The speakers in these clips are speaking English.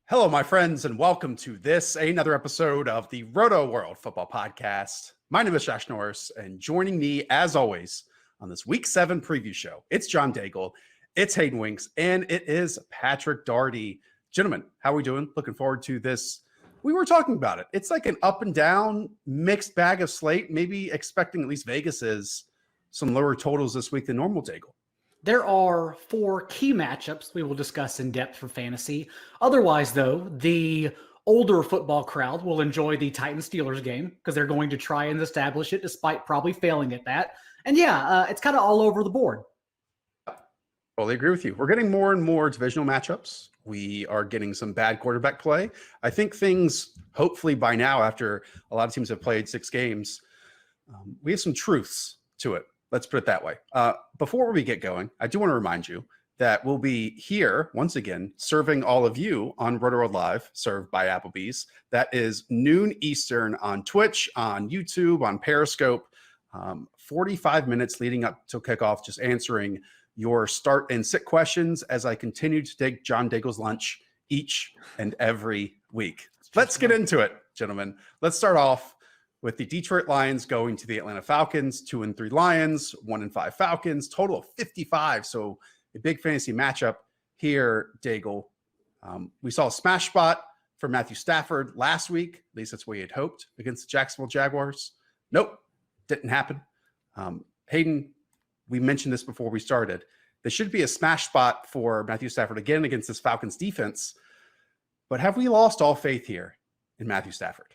Hello, my friends, and welcome to another episode of the Rotoworld Football Podcast. My name is Josh Norris, and joining me, as always, on this Week 7 preview show, it's John Daigle, it's Hayden Winks, and it is Patrick Daugherty. Gentlemen, how are we doing? Looking forward to this. We were talking about it. It's like an up and down mixed bag of slate, maybe expecting at least Vegas is some lower totals this week than normal, Daigle. There are 4 key matchups we will discuss in depth for fantasy. Otherwise, though, the older football crowd will enjoy the Titans-Steelers game because they're going to try and establish it despite probably failing at that. And it's kind of all over the board. Totally agree with you. We're getting more and more divisional matchups. We are getting some bad quarterback play. I think things, hopefully by now, after a lot of teams have played 6 games, we have some truths to it. Let's put it that way. Before we get going, I do want to remind you that we'll be here once again serving all of you on Rotoworld Live, served by Applebee's. That is noon Eastern on Twitch, on YouTube, on Periscope. 45 minutes leading up to kickoff, just answering your start and sit questions as I continue to take John Daigle's lunch each and every week. Let's get into it, gentlemen. Let's start off with the Detroit Lions going to the Atlanta Falcons. 2-3 Lions, 1-5 Falcons, total of 55. So a big fantasy matchup here, Daigle. We saw a smash spot for Matthew Stafford last week. At least that's what he had hoped against the Jacksonville Jaguars. Nope, didn't happen. Hayden, we mentioned this before we started. There should be a smash spot for Matthew Stafford again against this Falcons defense. But have we lost all faith here in Matthew Stafford?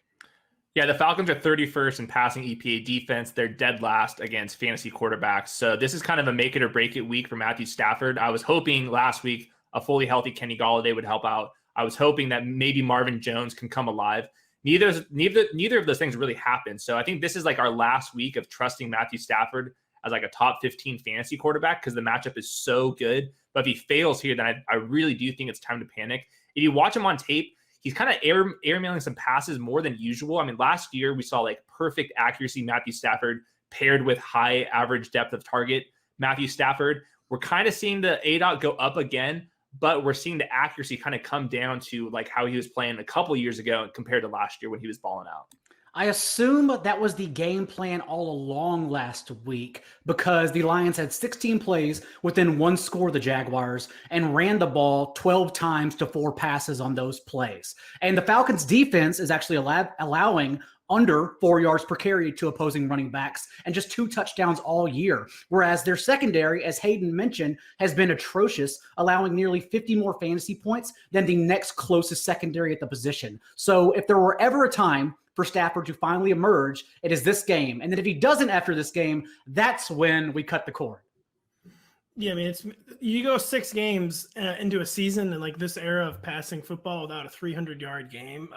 Yeah, the Falcons are 31st in passing EPA defense. They're dead last against fantasy quarterbacks. So this is kind of a make it or break it week for Matthew Stafford. I was hoping last week a fully healthy Kenny Golladay would help out. I was hoping that maybe Marvin Jones can come alive. Neither of those things really happened. So I think this is like our last week of trusting Matthew Stafford as like a top 15 fantasy quarterback because the matchup is so good. But if he fails here, then I really do think it's time to panic. If you watch him on tape, he's kind of airmailing some passes more than usual. I mean, last year we saw like perfect accuracy Matthew Stafford paired with high average depth of target Matthew Stafford. We're kind of seeing the ADOT go up again, but we're seeing the accuracy kind of come down to like how he was playing a couple years ago compared to last year when he was balling out. I assume that was the game plan all along last week because the Lions had 16 plays within 1 score of the Jaguars and ran the ball 12 times to 4 passes on those plays. And the Falcons defense is actually allowing under 4 yards per carry to opposing running backs and just 2 touchdowns all year. Whereas their secondary, as Hayden mentioned, has been atrocious, allowing nearly 50 more fantasy points than the next closest secondary at the position. So if there were ever a time for Stafford to finally emerge, it is this game. And then if he doesn't after this game, that's when we cut the cord. Yeah, I mean, you go 6 games into a season and like this era of passing football without a 300-yard game,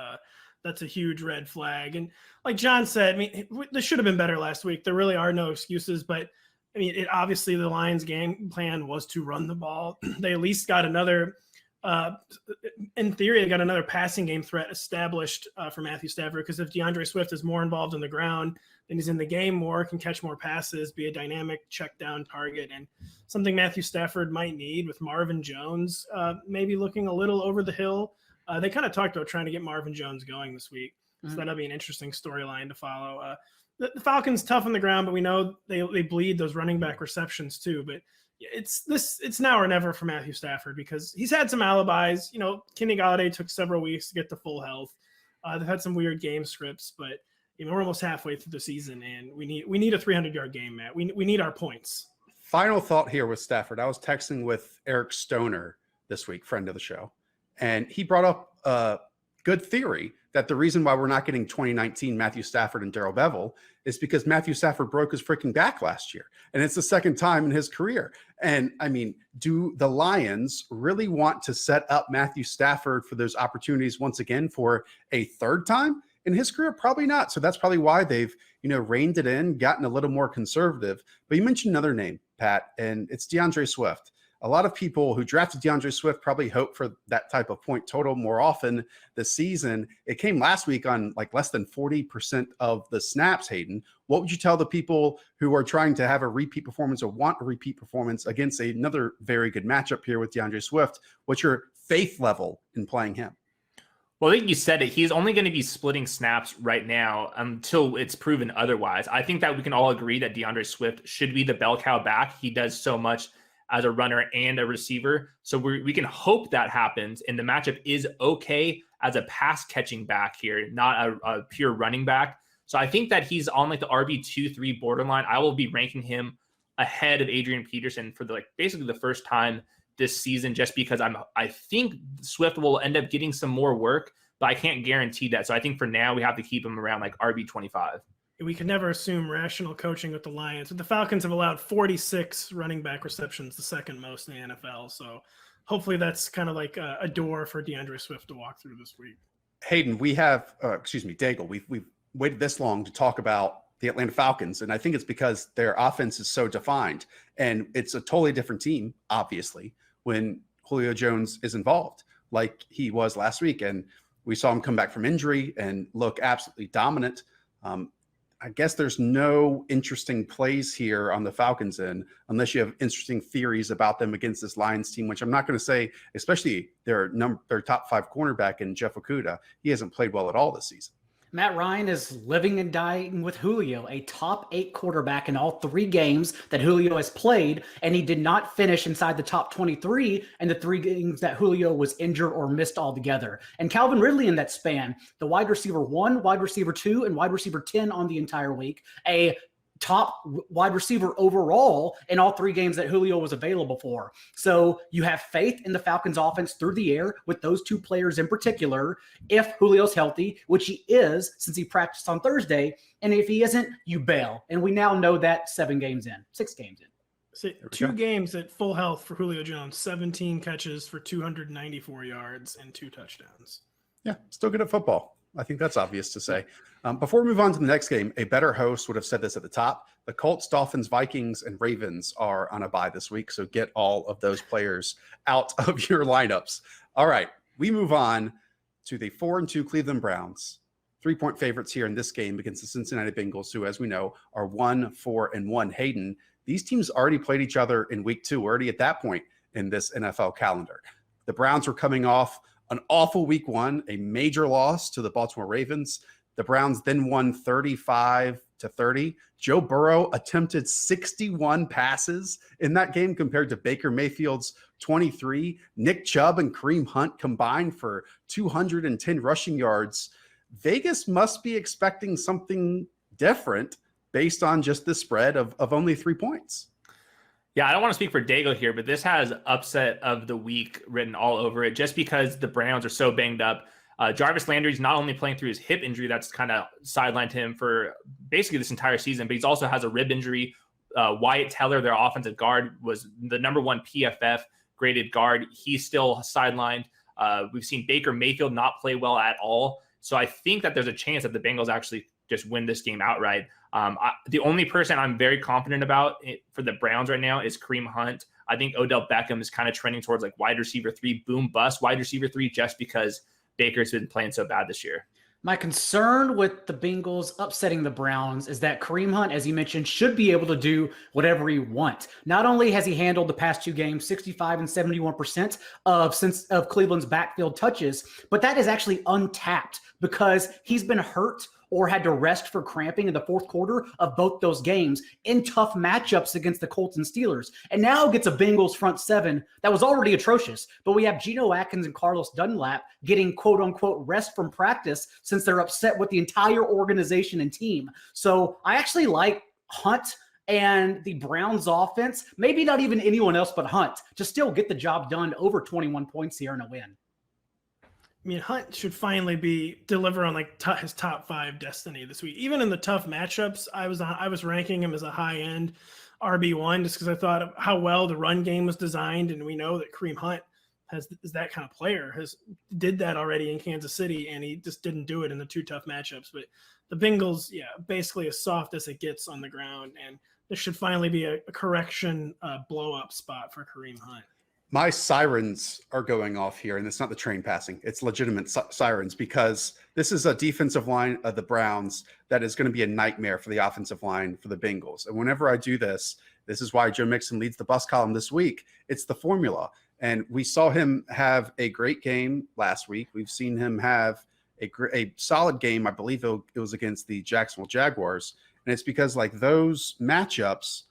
that's a huge red flag. And like John said, I mean, this should have been better last week. There really are no excuses, but I mean, obviously the Lions game plan was to run the ball. They at least got another in theory, they got another passing game threat established for Matthew Stafford because if DeAndre Swift is more involved in the ground, then he's in the game more, can catch more passes, be a dynamic check down target, and something Matthew Stafford might need with Marvin Jones maybe looking a little over the hill. They kind of talked about trying to get Marvin Jones going this week, so that'll be an interesting storyline to follow. The Falcons tough on the ground, but we know they bleed those running back receptions too, but it's now or never for Matthew Stafford because he's had some alibis. You know, Kenny Golladay took several weeks to get to full health. They've had some weird game scripts, but we're almost halfway through the season, and we need a 300-yard game, Matt. We need our points. Final thought here with Stafford. I was texting with Eric Stoner this week, friend of the show, and he brought up a good theory that the reason why we're not getting 2019 Matthew Stafford and Darrell Bevel is because Matthew Stafford broke his freaking back last year. And it's the second time in his career. And I mean, do the Lions really want to set up Matthew Stafford for those opportunities once again for a third time in his career? Probably not. So that's probably why they've, reined it in, gotten a little more conservative. But you mentioned another name, Pat, and it's DeAndre Swift. A lot of people who drafted DeAndre Swift probably hope for that type of point total more often this season. It came last week on like less than 40% of the snaps, Hayden. What would you tell the people who are trying to have a repeat performance or want a repeat performance against another very good matchup here with DeAndre Swift? What's your faith level in playing him? Well, I think you said it. He's only going to be splitting snaps right now until it's proven otherwise. I think that we can all agree that DeAndre Swift should be the bell cow back. He does so much as a runner and a receiver. So we can hope that happens. And the matchup is okay as a pass catching back here, not a pure running back. So I think that he's on like the RB2-3 borderline. I will be ranking him ahead of Adrian Peterson for basically the first time this season, just because I think Swift will end up getting some more work, but I can't guarantee that. So I think for now we have to keep him around like RB25. We can never assume rational coaching with the Lions, but the Falcons have allowed 46 running back receptions, the second most in the NFL. So hopefully that's kind of like a door for DeAndre Swift to walk through this week. Hayden, we have, Daigle, we've waited this long to talk about the Atlanta Falcons, and I think it's because their offense is so defined, and it's a totally different team, obviously, when Julio Jones is involved, like he was last week. And we saw him come back from injury and look absolutely dominant. I guess there's no interesting plays here on the Falcons end, unless you have interesting theories about them against this Lions team, which I'm not going to say, especially their top 5 cornerback in Jeff Okudah. He hasn't played well at all this season. Matt Ryan is living and dying with Julio, a top 8 quarterback in all 3 games that Julio has played, and he did not finish inside the top 23 in the 3 games that Julio was injured or missed altogether. And Calvin Ridley in that span, the wide receiver 1, wide receiver 2, and wide receiver 10 on the entire week, a top wide receiver overall in all 3 games that Julio was available for. So you have faith in the Falcons offense through the air with those 2 players in particular. If Julio's healthy, which he is since he practiced on Thursday, and if he isn't, you bail. And we now know that 6 games in. So 2 games at full health for Julio Jones, 17 catches for 294 yards and 2 touchdowns. Yeah, still good at football. I think that's obvious to say. Before we move on to the next game, a better host would have said this at the top. The Colts, Dolphins, Vikings, and Ravens are on a bye this week, so get all of those players out of your lineups. All right, we move on to the 4-2 Cleveland Browns. 3-point favorites here in this game against the Cincinnati Bengals, who, as we know, are 1-4-1. Hayden, these teams already played each other in week 2, already at that point in this NFL calendar. The Browns were coming off an awful week 1, a major loss to the Baltimore Ravens. The Browns then won 35-30. Joe Burrow attempted 61 passes in that game compared to Baker Mayfield's 23. Nick Chubb and Kareem Hunt combined for 210 rushing yards. Vegas must be expecting something different based on just the spread of only 3 points. Yeah, I don't want to speak for Daigle here, but this has upset of the week written all over it just because the Browns are so banged up. Jarvis Landry's not only playing through his hip injury that's kind of sidelined him for basically this entire season, but he's also has a rib injury. Wyatt Teller, their offensive guard, was the number 1 PFF graded guard. He's still sidelined. We've seen Baker Mayfield not play well at all. So I think that there's a chance that the Bengals actually just win this game outright. The only person I'm very confident about for the Browns right now is Kareem Hunt. I think Odell Beckham is kind of trending towards like wide receiver 3, boom bust wide receiver 3, just because Baker's been playing so bad this year. My concern with the Bengals upsetting the Browns is that Kareem Hunt, as you mentioned, should be able to do whatever he wants. Not only has he handled the past 2 games, 65 and 71% of Cleveland's backfield touches, but that is actually untapped because he's been hurt or had to rest for cramping in the 4th quarter of both those games in tough matchups against the Colts and Steelers. And now gets a Bengals front 7 that was already atrocious. But we have Geno Atkins and Carlos Dunlap getting quote-unquote rest from practice since they're upset with the entire organization and team. So I actually like Hunt and the Browns offense, maybe not even anyone else but Hunt, to still get the job done over 21 points here in a win. I mean, Hunt should finally deliver on like his top 5 destiny this week. Even in the tough matchups, I was ranking him as a high end RB1 just because I thought of how well the run game was designed, and we know that Kareem Hunt is that kind of player. Did that already in Kansas City, and he just didn't do it in the 2 tough matchups. But the Bengals, basically as soft as it gets on the ground, and this should finally be a correction blow up spot for Kareem Hunt. My sirens are going off here, and it's not the train passing. It's legitimate sirens because this is a defensive line of the Browns that is going to be a nightmare for the offensive line for the Bengals. And whenever I do this, this is why Joe Mixon leads the bus column this week. It's the formula. And we saw him have a great game last week. We've seen him have a solid game. I believe it was against the Jacksonville Jaguars. And it's because like those matchups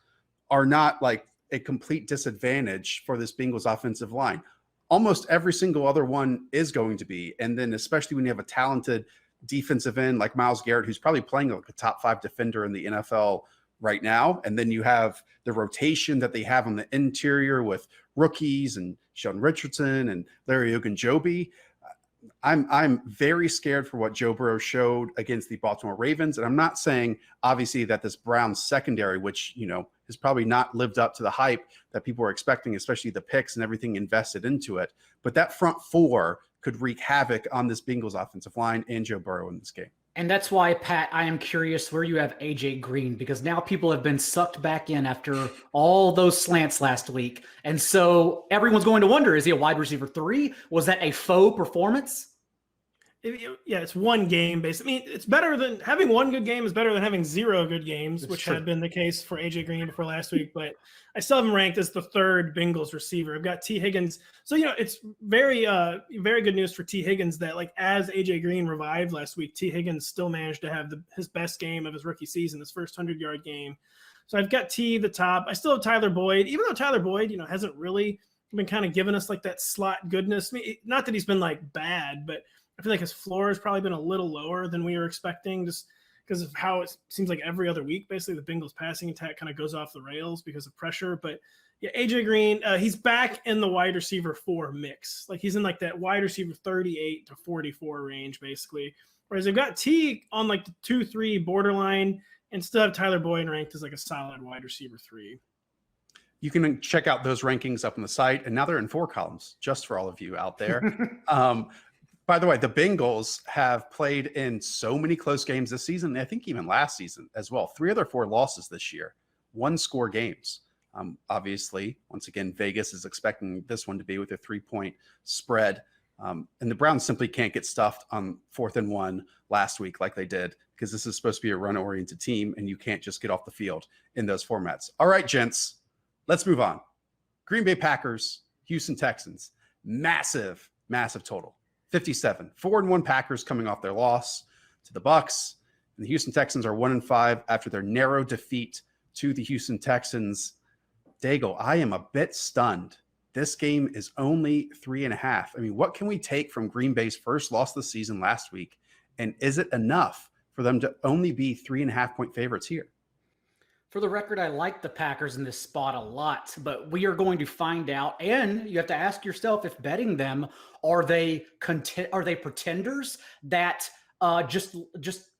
are not like a complete disadvantage for this Bengals offensive line. Almost every single other one is going to be. And then especially when you have a talented defensive end like Myles Garrett, who's probably playing like a top 5 defender in the NFL right now. And then you have the rotation that they have on the interior with rookies and Sheldon Richardson and Larry Ogunjobi. I'm very scared for what Joe Burrow showed against the Baltimore Ravens. And I'm not saying obviously that this Browns secondary, which, you know, has probably not lived up to the hype that people were expecting, especially the picks and everything invested into it. But that front four could wreak havoc on this Bengals offensive line and Joe Burrow in this game. And that's why, Pat, I am curious where you have AJ Green, because now people have been sucked back in after all those slants last week. And so everyone's going to wonder, is he a wide receiver 3? Was that a faux performance? Yeah, it's one game based. I mean, it's better than having one good game is better than having 0 good games, That's which true. had been the case for AJ Green before last week. But I still have him ranked as the 3rd Bengals receiver. I've got T. Higgins. So, you know, it's very good news for T. Higgins that, like, as AJ Green revived last week, T. Higgins still managed to have his best game of his rookie season, his first 100-yard game. So I've got T the top. I still have Tyler Boyd, even though Tyler Boyd, you know, hasn't really been kind of giving us like that slot goodness. I mean, not that he's been like bad, but I feel like his floor has probably been a little lower than we were expecting, just because of how it seems like every other week, basically, the Bengals passing attack kind of goes off the rails because of pressure. But yeah, AJ Green, he's back in the wide receiver 4 mix. Like he's in like that wide receiver 38 to 44 range, basically. Whereas they've got T on like the 2-3 borderline and still have Tyler Boyd ranked as like a solid wide receiver 3. You can check out those rankings up on the site. And now they're in 4 columns just for all of you out there. By the way, the Bengals have played in so many close games this season. I think even last season as well. 3 of their 4 losses this year, 1-score games. Obviously, once again, Vegas is expecting this one to be with a 3-point spread. And the Browns simply can't get stuffed on 4th and 1 last week like they did, because this is supposed to be a run-oriented team, and you can't just get off the field in those formats. All right, gents, let's move on. Green Bay Packers, Houston Texans. Massive, massive total. 57. 4-1 Packers coming off their loss to the Bucs. And the Houston Texans are 1-5 after their narrow defeat to the Houston Texans. Daigle, I am a bit stunned. This game is only 3.5. I mean, what can we take from Green Bay's first loss of the season last week? And is it enough for them to only be 3.5-point favorites here? For the record, I like the Packers in this spot a lot, but we are going to find out. And you have to ask yourself, if betting them, are they pretenders that just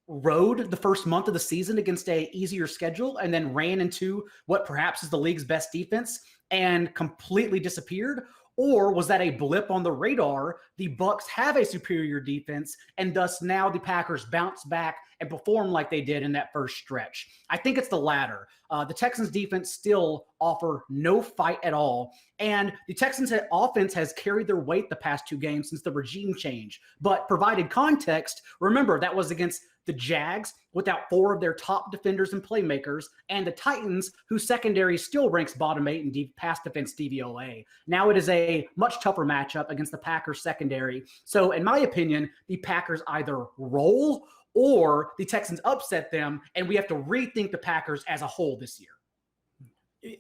rode the first month of the season against a easier schedule and then ran into what perhaps is the league's best defense and completely disappeared? Or was that a blip on the radar? The Bucs have a superior defense, and thus now the Packers bounce back and perform like they did in that first stretch. I think it's the latter. The Texans defense still offer no fight at all. And the Texans offense has carried their weight the past 2 games since the regime change. But provided context, remember that was against the Jags without 4 of their top defenders and playmakers, and the Titans, whose secondary still ranks bottom 8 in pass defense DVOA. Now it is a much tougher matchup against the Packers secondary. So in my opinion, the Packers either roll or the Texans upset them, and we have to rethink the Packers as a whole this year.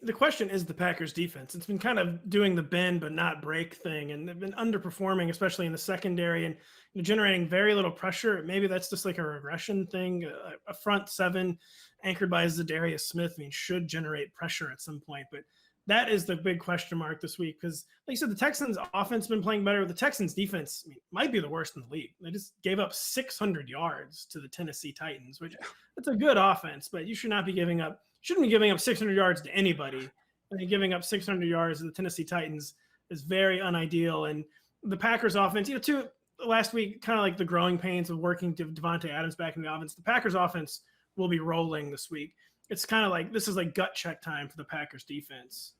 The question is the Packers defense. It's been kind of doing the bend but not break thing, and they've been underperforming, especially in the secondary, and generating very little pressure. Maybe that's just like a regression thing. A front 7 anchored by Zadarius Smith, should generate pressure at some point. But that is the big question mark this week, because like you said, the Texans offense has been playing better. The Texans defense might be the worst in the league. They just gave up 600 yards to the Tennessee Titans, which that's a good offense, but you shouldn't be giving up 600 yards to anybody. And giving up 600 yards to the Tennessee Titans is very unideal. And the Packers offense, too, last week, kind of like the growing pains of working Devontae Adams back in the offense. The Packers offense will be rolling this week. It's kind of like this is like gut check time for the Packers defense.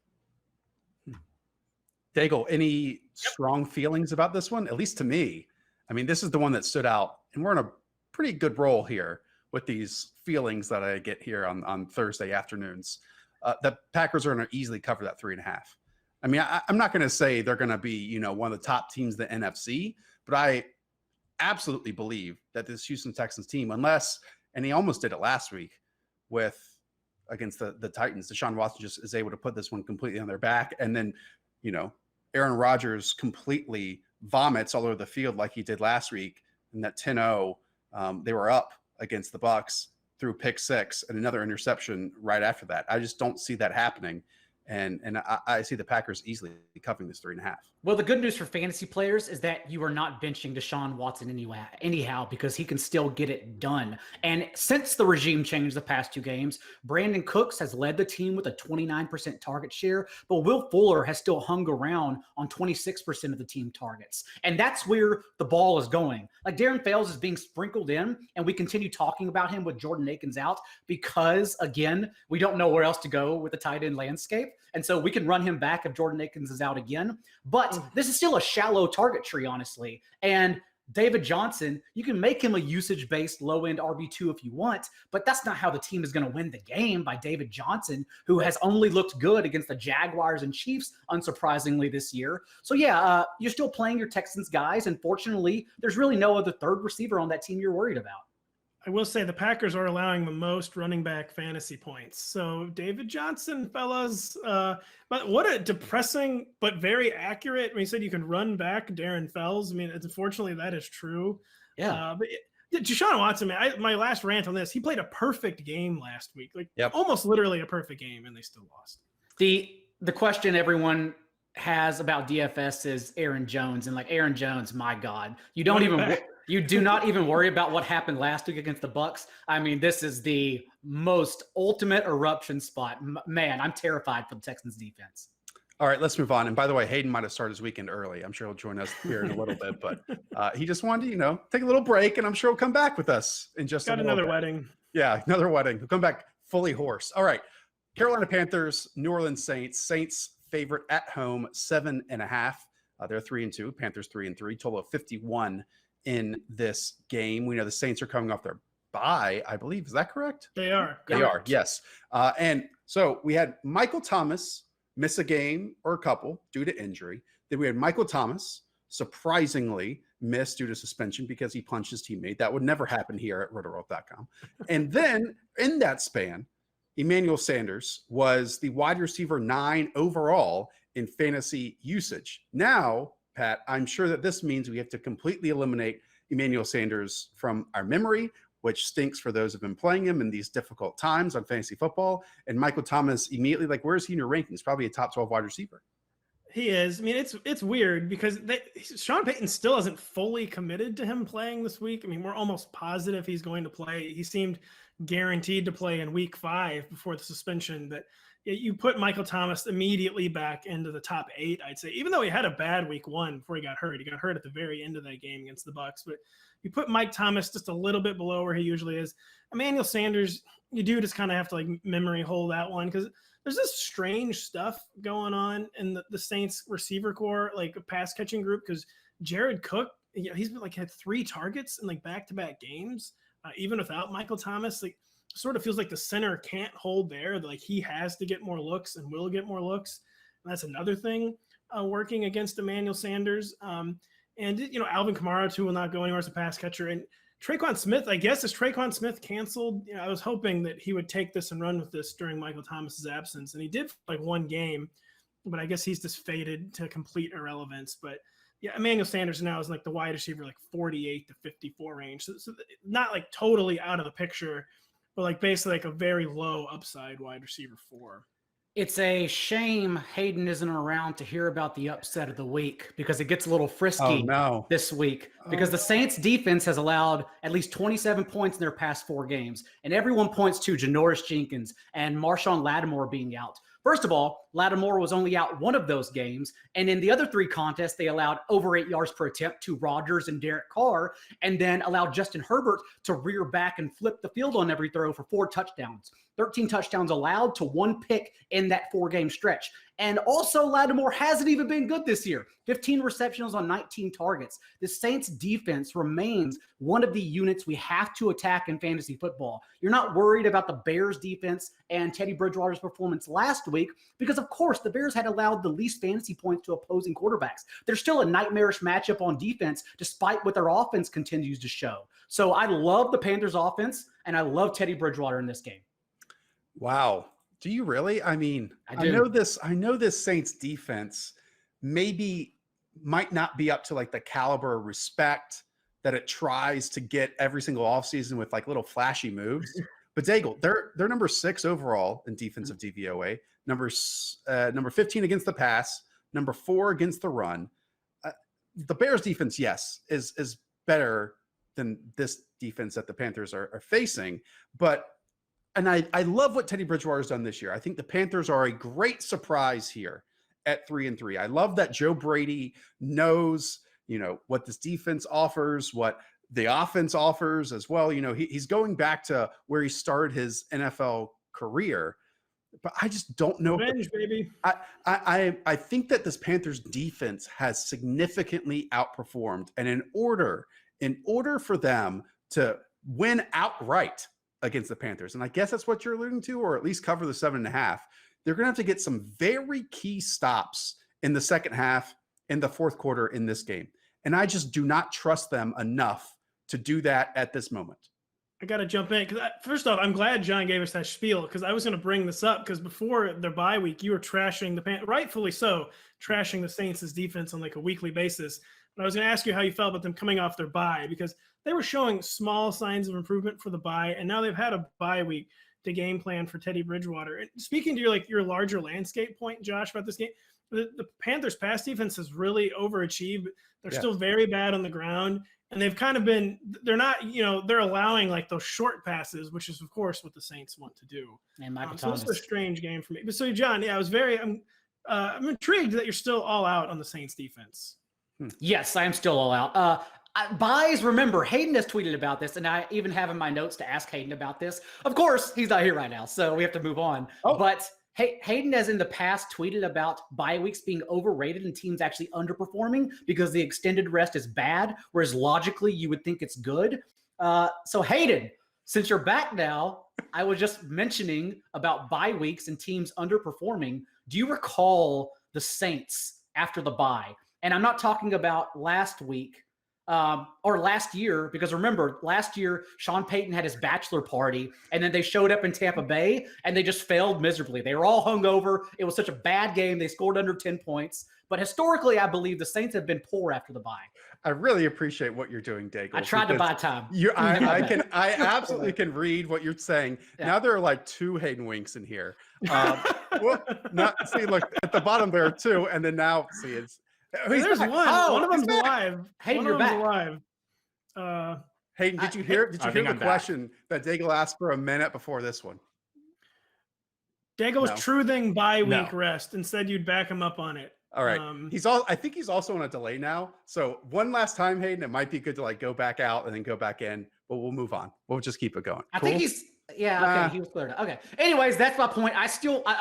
Daigle, any strong feelings about this one? At least to me. This is the one that stood out, and we're in a pretty good roll here with these feelings that I get here on Thursday afternoons. The Packers are going to easily cover that 3.5. I mean, I'm not going to say they're going to be, one of the top teams in the NFC, but I absolutely believe that this Houston Texans team, and he almost did it last week against the Titans, Deshaun Watson just is able to put this one completely on their back. And then, Aaron Rodgers completely vomits all over the field like he did last week. And that 10-0, they were up against the Bucs through pick 6 and another interception right after that. I just don't see that happening. And I see the Packers easily covering this 3.5. Well, the good news for fantasy players is that you are not benching Deshaun Watson anyhow, because he can still get it done. And since the regime changed the past 2 games, Brandon Cooks has led the team with a 29% target share, but Will Fuller has still hung around on 26% of the team targets. And that's where the ball is going. Like, Darren Fells is being sprinkled in, and we continue talking about him with Jordan Akins out because, again, we don't know where else to go with the tight end landscape. And so we can run him back if Jordan Akins is out again. But this is still a shallow target tree, honestly. And David Johnson, you can make him a usage-based low-end RB2 if you want, but that's not how the team is going to win the game by David Johnson, who has only looked good against the Jaguars and Chiefs, unsurprisingly, this year. So, you're still playing your Texans guys, and fortunately, there's really no other third receiver on that team you're worried about. I will say the Packers are allowing the most running back fantasy points. So David Johnson, fellas, but what a depressing but very accurate. When you said you can run back Darren Fells, I mean, unfortunately that is true. Yeah. But Deshaun Watson, man, my last rant on this, he played a perfect game last week, almost literally a perfect game, and they still lost. The question everyone has about DFS is Aaron Jones, and Aaron Jones, my God, you do not even worry about what happened last week against the Bucs. I mean, this is the most ultimate eruption spot. Man, I'm terrified for the Texans defense. All right, let's move on. And by the way, Hayden might have started his weekend early. I'm sure he'll join us here in a little bit, but he just wanted to, take a little break, and I'm sure he'll come back with us in just a little another bit. wedding. Yeah, another wedding. He'll come back fully hoarse. All right, Carolina Panthers, New Orleans Saints. Saints favorite at home, 7.5. They're 3-2. Panthers 3-3. Total of 51 in this game. We know the Saints are coming off their bye, I believe. Is that correct? They are. They are, yes. And so we had Michael Thomas miss a game or a couple due to injury. Then we had Michael Thomas surprisingly miss due to suspension because he punched his teammate. That would never happen here at Rotoworld.com. And then in that span, Emmanuel Sanders was the wide receiver 9 overall in fantasy usage. Now, Pat, I'm sure that this means we have to completely eliminate Emmanuel Sanders from our memory, which stinks for those who have been playing him in these difficult times on fantasy football. And Michael Thomas immediately, where is he in your rankings? Probably a top 12 wide receiver. He is. I mean, it's weird because Sean Payton still hasn't fully committed to him playing this week. I mean, we're almost positive he's going to play. He seemed guaranteed to play in week 5 before the suspension, but you put Michael Thomas immediately back into the top 8, I'd say, even though he had a bad week 1 before he got hurt. He got hurt at the very end of that game against the Bucs, but you put Mike Thomas just a little bit below where he usually is. Emmanuel Sanders, you do just kind of have to memory hole that one because there's this strange stuff going on in the Saints receiver core, a pass catching group, because Jared Cook, he's been had 3 targets in back-to-back games, even without Michael Thomas. Sort of feels like the center can't hold there. He has to get more looks and will get more looks. And that's another thing working against Emmanuel Sanders. And Alvin Kamara too will not go anywhere as a pass catcher. And Traquan Smith, I guess, is Traquan Smith canceled? I was hoping that he would take this and run with this during Michael Thomas's absence. And he did for 1 game, but I guess he's just faded to complete irrelevance. But yeah, Emmanuel Sanders now is the wide receiver 48 to 54 range. So not totally out of the picture, but basically a very low upside wide receiver 4. It's a shame Hayden isn't around to hear about the upset of the week because it gets a little frisky this week because the Saints defense has allowed at least 27 points in their past 4 games. And everyone points to Janoris Jenkins and Marshawn Lattimore being out. First of all, Lattimore was only out 1 of those games. And in the other 3 contests, they allowed over 8 yards per attempt to Rodgers and Derek Carr, and then allowed Justin Herbert to rear back and flip the field on every throw for 4 touchdowns. 13 touchdowns allowed to 1 pick in that 4-game stretch. And also, Lattimore hasn't even been good this year. 15 receptions on 19 targets. The Saints defense remains one of the units we have to attack in fantasy football. You're not worried about the Bears defense and Teddy Bridgewater's performance last week because, of course, the Bears had allowed the least fantasy points to opposing quarterbacks. They're still a nightmarish matchup on defense despite what their offense continues to show. So I love the Panthers offense and I love Teddy Bridgewater in this game. Wow. Do you really? I mean, I know this Saints defense might not be up to like the caliber of respect that it tries to get every single offseason with like little flashy moves. But Daigle, they're number 6 overall in defensive DVOA, number 15 against the pass, number 4 against the run. The Bears defense, yes, is better than this defense that the Panthers are facing. And I love what Teddy Bridgewater has done this year. I think the Panthers are a great surprise here at 3-3. I love that Joe Brady knows, what this defense offers, what the offense offers as well. He's going back to where he started his NFL career. But I just don't know. Revenge, baby. I think that this Panthers defense has significantly outperformed. And in order for them to win outright against the Panthers, and I guess that's what you're alluding to, or at least cover the 7.5, they're going to have to get some very key stops in the second half, in the fourth quarter in this game. And I just do not trust them enough to do that at this moment. I got to jump in because first off, I'm glad John gave us that spiel because I was going to bring this up because before their bye week, you were trashing rightfully so, trashing the Saints' defense on like a weekly basis. But I was going to ask you how you felt about them coming off their bye because they were showing small signs of improvement for the bye, and now they've had a bye week to game plan for Teddy Bridgewater. And speaking to your larger landscape point, Josh, about this game, the Panthers' pass defense has really overachieved. They're still very bad on the ground, and they've kind of been – they're not – they're allowing like those short passes, which is, of course, what the Saints want to do. And Michael So Thomas. this is a strange game for me. But so, John, yeah, I'm intrigued that you're still all out on the Saints defense. Yes, I am still all out. Buys, remember, Hayden has tweeted about this, and I even have in my notes to ask Hayden about this. Of course, he's not here right now, so we have to move on. Oh. But Hayden has in the past tweeted about bye weeks being overrated and teams actually underperforming because the extended rest is bad, whereas logically you would think it's good. So Hayden, since you're back now, I was just mentioning about bye weeks and teams underperforming. Do you recall the Saints after the bye? And I'm not talking about last week or last year, because remember, last year, Sean Payton had his bachelor party, and then they showed up in Tampa Bay, and they just failed miserably. They were all hungover. It was such a bad game. They scored under 10 points. But historically, I believe the Saints have been poor after the bye. I really appreciate what you're doing, Daigle. I tried to buy time. I absolutely can read what you're saying. Yeah. Now there are like 2 Hayden Winks in here. Look at the bottom there are 2, and then now it's. There's back. one. Oh, one of them's alive. Hayden, you're back. Hayden, did you hear the question that Daigle asked for a minute before this one? Daigle was truthing bye week rest and said you'd back him up on it. All right. I think he's also on a delay now. So one last time, Hayden, it might be good to like go back out and then go back in, but we'll move on. We'll just keep it going. I think he's. Yeah, okay, he was cleared up. Okay. Anyways, that's my point.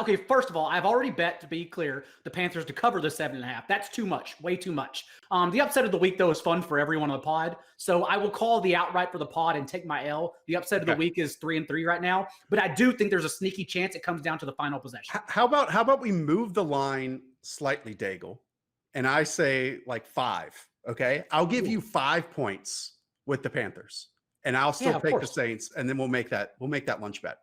Okay, first of all, I've already bet, to be clear, the Panthers to cover the 7.5. That's too much, way too much. The upset of the week, though, is fun for everyone on the pod. So I will call the outright for the pod and take my L. The upset of the week is 3-3 right now, but I do think there's a sneaky chance it comes down to the final possession. How about we move the line slightly, Daigle, and I say like 5, okay? I'll give you 5 points with the Panthers. And I'll still take the Saints, and then we'll make that lunch bet.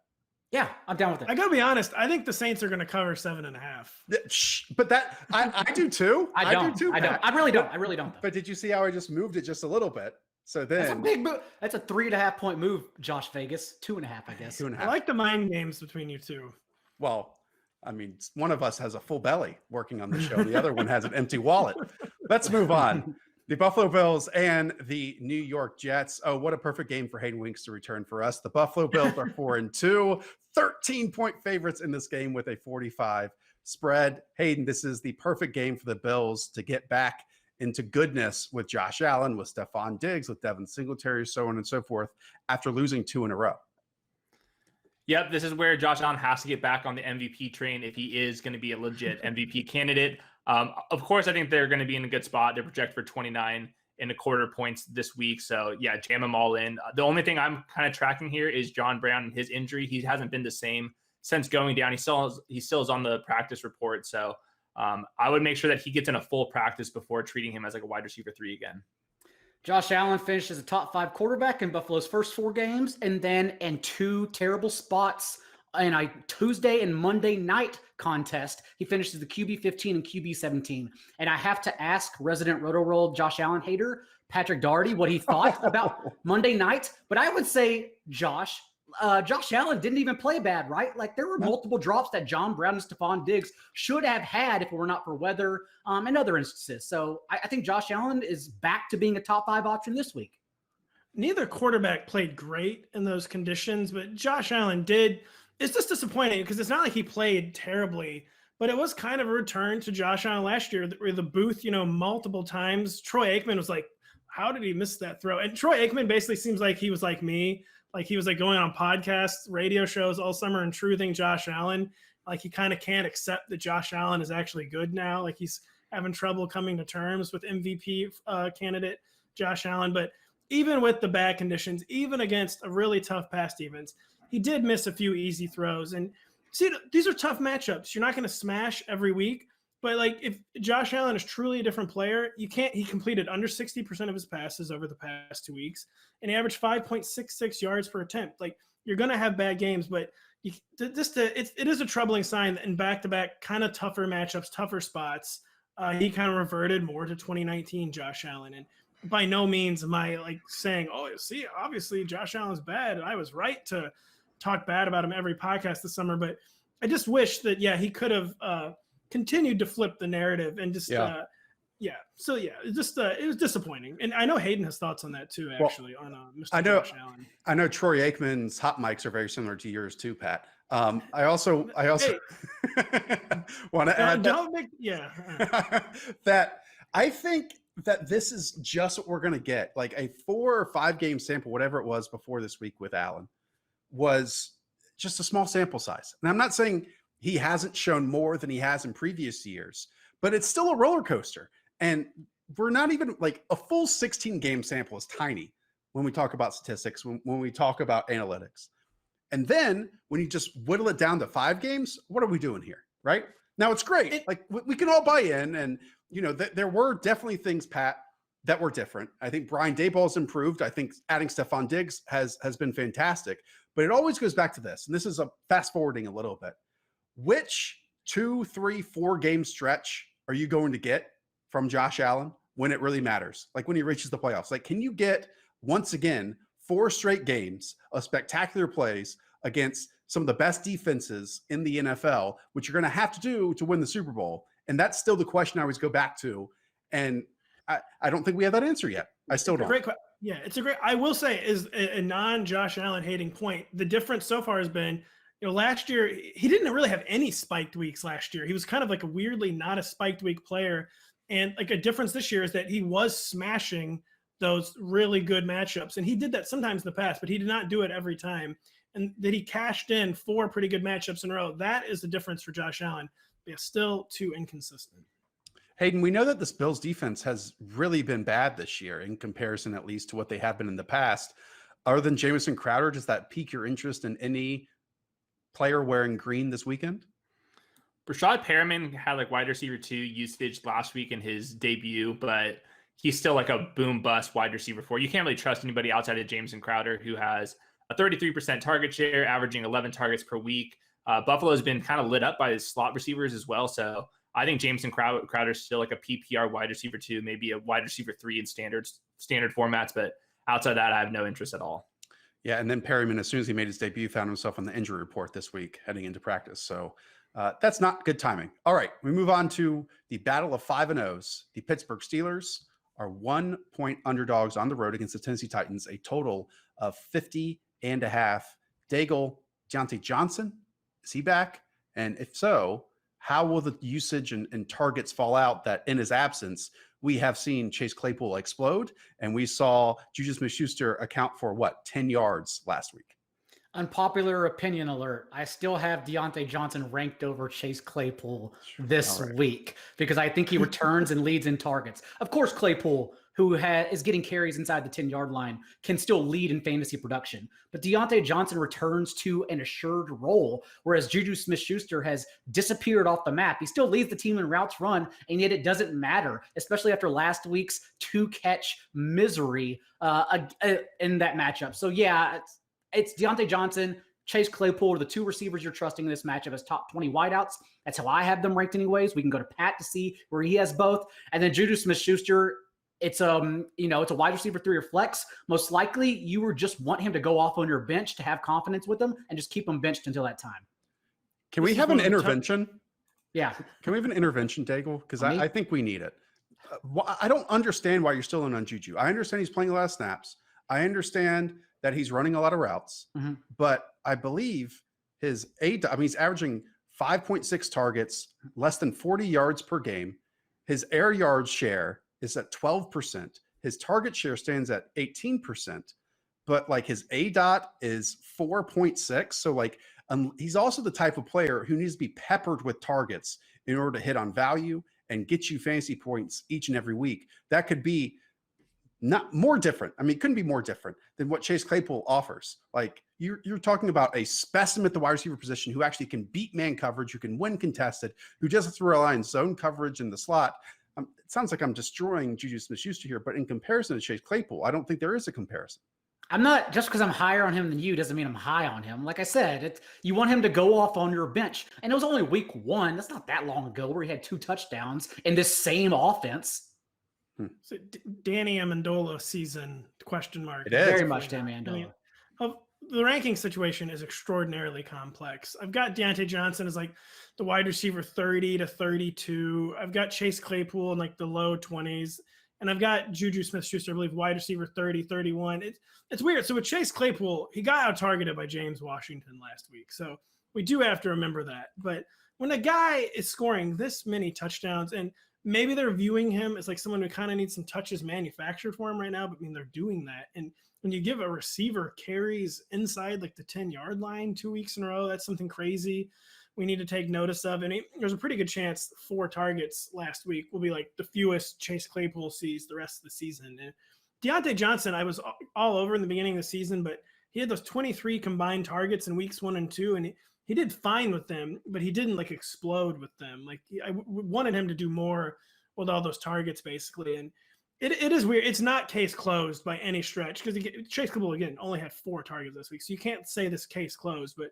Yeah, I'm down with it. I gotta be honest. I think the Saints are going to cover 7.5. But that I do too. I don't. I really don't. Though. But did you see how I just moved it just a little bit? So then that's a big move. That's a 3.5 point move, Josh Vegas. 2.5, I guess. 2.5. I like the mind games between you two. Well, I mean, one of us has a full belly working on the show. The other one has an empty wallet. Let's move on. The Buffalo Bills and the New York Jets. Oh, what a perfect game for Hayden Winks to return for us. The Buffalo Bills are 4-2, 13-point favorites in this game with a 45 spread. Hayden, this is the perfect game for the Bills to get back into goodness with Josh Allen, with Stephon Diggs, with Devin Singletary, so on and so forth, after losing 2 in a row. Yep, this is where Josh Allen has to get back on the MVP train if he is going to be a legit MVP candidate. Of course, I think they're going to be in a good spot. They're projected for 29.25 points this week. So, yeah, jam them all in. The only thing I'm kind of tracking here is John Brown and his injury. He hasn't been the same since going down. He still is on the practice report. So I would make sure that he gets in a full practice before treating him as like a wide receiver 3 again. Josh Allen finished as a top 5 quarterback in Buffalo's first 4 games, and then in 2 terrible spots in a Tuesday and Monday night contest, he finished as the QB 15 and QB 17. And I have to ask resident Rotoworld Josh Allen hater Patrick Daugherty what he thought about Monday night. But I would say, Josh Allen didn't even play bad, right? Like there were multiple drops that John Brown and Stephon Diggs should have had if it were not for weather and other instances. So I think Josh Allen is back to being a top 5 option this week. Neither quarterback played great in those conditions, but Josh Allen did. It's just disappointing because it's not like he played terribly, but it was kind of a return to Josh Allen last year where the booth, multiple times. Troy Aikman was like, how did he miss that throw? And Troy Aikman basically seems like he was like me. Like he was like going on podcasts, radio shows all summer and truthing Josh Allen. Like he kind of can't accept that Josh Allen is actually good now. Like he's having trouble coming to terms with MVP candidate Josh Allen. But even with the bad conditions, even against a really tough pass defense, he did miss a few easy throws. And see, these are tough matchups. You're not going to smash every week. But like if Josh Allen is truly a different player, he completed under 60% of his passes over the past 2 weeks, and he averaged 5.66 yards per attempt. Like you're going to have bad games, but it is a troubling sign that in back-to-back kind of tougher matchups, tougher spots, he kind of reverted more to 2019 Josh Allen. And by no means am I like saying, oh, see, obviously Josh Allen's bad, and I was right to talk bad about him every podcast this summer. But I just wish that, he could have continued to flip the narrative and just, it was disappointing. And I know Hayden has thoughts on that too, actually, on Mr. Josh Allen. I know Troy Aikman's hot mics are very similar to yours too, Pat. I also want to add that I think that this is just what we're going to get. Like a 4 or 5 game sample, whatever it was before this week with Allen, was just a small sample size. And I'm not saying he hasn't shown more than he has in previous years, but it's still a roller coaster. And we're not even like a full 16 game sample is tiny when we talk about statistics, when we talk about analytics. And then when you just whittle it down to 5 games, what are we doing here? Right now, it's great. Like we can all buy in, and there were definitely things, Pat, that were different. I think Brian Daboll's improved. I think adding Stephon Diggs has been fantastic, but it always goes back to this. And this is a fast forwarding a little bit. Which 2, 3, 4 game stretch are you going to get from Josh Allen when it really matters? Like when he reaches the playoffs, like, can you get once again 4 straight games of spectacular plays against some of the best defenses in the NFL, which you're going to have to do to win the Super Bowl? And that's still the question I always go back to. And I don't think we have that answer yet. I still don't. It's a great, I will say, is a non-Josh Allen hating point. The difference so far has been, last year, he didn't really have any spiked weeks last year. He was kind of like a weirdly not a spiked week player. And like a difference this year is that he was smashing those really good matchups. And he did that sometimes in the past, but he did not do it every time. And that he cashed in 4 pretty good matchups in a row. That is the difference for Josh Allen. But still too inconsistent. Hayden, we know that this Bills defense has really been bad this year in comparison, at least, to what they have been in the past. Other than Jamison Crowder, does that pique your interest in any player wearing green this weekend? Rashad Perriman had like wide receiver 2 usage last week in his debut, but he's still like a boom bust wide receiver 4. You can't really trust anybody outside of Jameson Crowder, who has a 33% target share, averaging 11 targets per week. Buffalo has been kind of lit up by his slot receivers as well. So I think Jameson Crowder is still like a PPR wide receiver 2, maybe a wide receiver 3 in standard formats. But outside that, I have no interest at all. Yeah, and then Perryman, as soon as he made his debut, found himself on the injury report this week heading into practice. So that's not good timing. All right, we move on to the battle of 5-0s. The Pittsburgh Steelers are 1-point underdogs on the road against the Tennessee Titans, a total of 50.5. Daigle, Deontay Johnson, is he back? And if so, how will the usage and targets fall out that in his absence, we have seen Chase Claypool explode, and we saw Juju Smith-Schuster account for 10 yards last week? Unpopular opinion alert. I still have Deontay Johnson ranked over Chase Claypool this week because I think he returns and leads in targets. Of course, Claypool, who is getting carries inside the 10-yard line, can still lead in fantasy production. But Deontay Johnson returns to an assured role, whereas Juju Smith-Schuster has disappeared off the map. He still leads the team in routes run, and yet it doesn't matter, especially after last week's 2-catch misery in that matchup. So, yeah, it's Deontay Johnson, Chase Claypool are the two receivers you're trusting in this matchup as top 20 wideouts. That's how I have them ranked anyways. We can go to Pat to see where he has both. And then Juju Smith-Schuster, it's it's a wide receiver 3 or flex. Most likely you would just want him to go off on your bench to have confidence with him and just keep him benched until that time. Can we have an intervention? Yeah. Can we have an intervention, Daigle? Because I think we need it. I don't understand why you're still in on Juju. I understand he's playing a lot of snaps. I understand that he's running a lot of routes, but I believe he's averaging 5.6 targets, less than 40 yards per game. His air yards share is at 12%. His target share stands at 18%, but like his ADOT is 4.6. So like he's also the type of player who needs to be peppered with targets in order to hit on value and get you fantasy points each and every week. That could be not more different. I mean, it couldn't be more different than what Chase Claypool offers. Like you're talking about a specimen at the wide receiver position who actually can beat man coverage, who can win contested, who doesn't have to rely on zone coverage in the slot. It sounds like I'm destroying Juju Smith-Schuster here, but in comparison to Chase Claypool, I don't think there is a comparison. I'm not, just because I'm higher on him than you doesn't mean I'm high on him. Like I said, you want him to go off on your bench. And it was only week 1. That's not that long ago where he had 2 touchdowns in this same offense. So Danny Amendola season question mark. It is very much Danny Amendola. I mean, the ranking situation is extraordinarily complex. I've got Deontay Johnson as like the wide receiver 30 to 32. I've got Chase Claypool in like the low 20s. And I've got Juju Smith-Schuster, I believe, wide receiver 30, 31. It's weird. So with Chase Claypool, he got out-targeted by James Washington last week. So we do have to remember that. But when a guy is scoring this many touchdowns, and maybe they're viewing him as like someone who kind of needs some touches manufactured for him right now, but I mean, they're doing that. And when you give a receiver carries inside like the 10-yard line 2 weeks in a row, that's something crazy we need to take notice of. And there's a pretty good chance 4 targets last week will be like the fewest Chase Claypool sees the rest of the season. And Deontay Johnson, I was all over in the beginning of the season, but he had those 23 combined targets in weeks 1 and 2, and he did fine with them, but he didn't like explode with them. Like I wanted him to do more with all those targets basically. And it is weird. It's not case closed by any stretch because Chase Claypool, again, only had 4 targets this week. So you can't say this case closed, but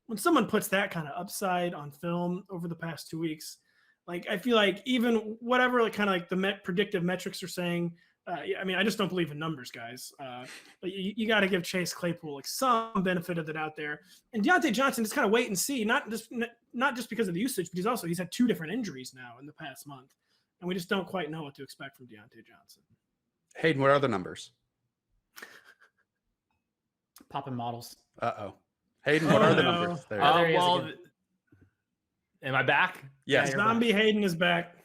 when someone puts that kind of upside on film over the past 2 weeks, like I feel like even whatever like kind of like the predictive metrics are saying, I mean, I just don't believe in numbers, guys. But you got to give Chase Claypool like some benefit of it out there. And Deontay Johnson, just kind of wait and see, not just because of the usage, but he's had 2 different injuries now in the past month, and we just don't quite know what to expect from Deontay Johnson. Hayden, what are the numbers? Popping models. Uh-oh. Hayden, what are the numbers? There. Am I back? Yes. Zombie Hayden is back.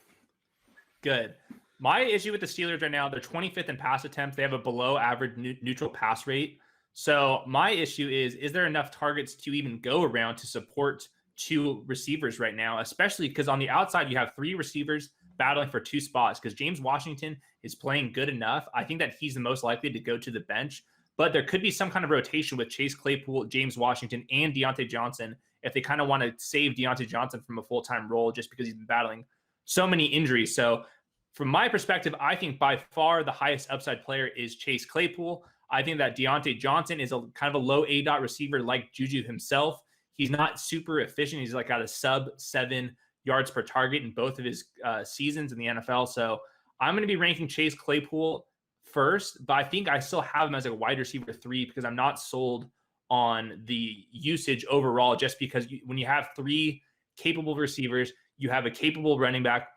Good. My issue with the Steelers right now, they're 25th in pass attempts. They have a below average neutral pass rate. So my issue is there enough targets to even go around to support 2 receivers right now, especially because on the outside you have 3 receivers battling for 2 spots because James Washington is playing good enough. I think that he's the most likely to go to the bench, but there could be some kind of rotation with Chase Claypool, James Washington, and Deontay Johnson if they kind of want to save Deontay Johnson from a full-time role just because he's been battling so many injuries. So from my perspective, I think by far the highest upside player is Chase Claypool. I think that Deontay Johnson is a kind of a low ADOT receiver like Juju himself. He's not super efficient. He's like at a sub 7 yards per target in both of his seasons in the NFL. So I'm going to be ranking Chase Claypool first, but I think I still have him as a wide receiver 3 because I'm not sold on the usage overall, just because when you have 3 capable receivers, you have a capable running back,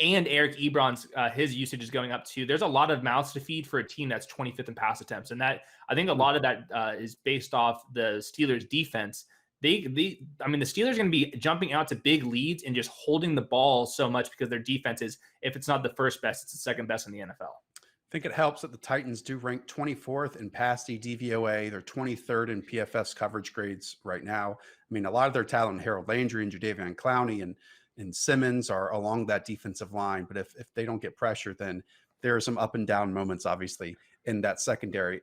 and Eric Ebron's his usage is going up too. There's a lot of mouths to feed for a team that's 25th in pass attempts, and that I think a lot of that is based off the Steelers' defense. The Steelers are going to be jumping out to big leads and just holding the ball so much because their defense is, if it's not the first best, it's the second best in the NFL. think it helps that the Titans do rank 24th in pass D DVOA. They're 23rd in PFS coverage grades right now. I mean, a lot of their talent, Harold Landry and Jadeveon Clowney and Simmons, are along that defensive line. But if they don't get pressure, then there are some up and down moments, obviously, in that secondary.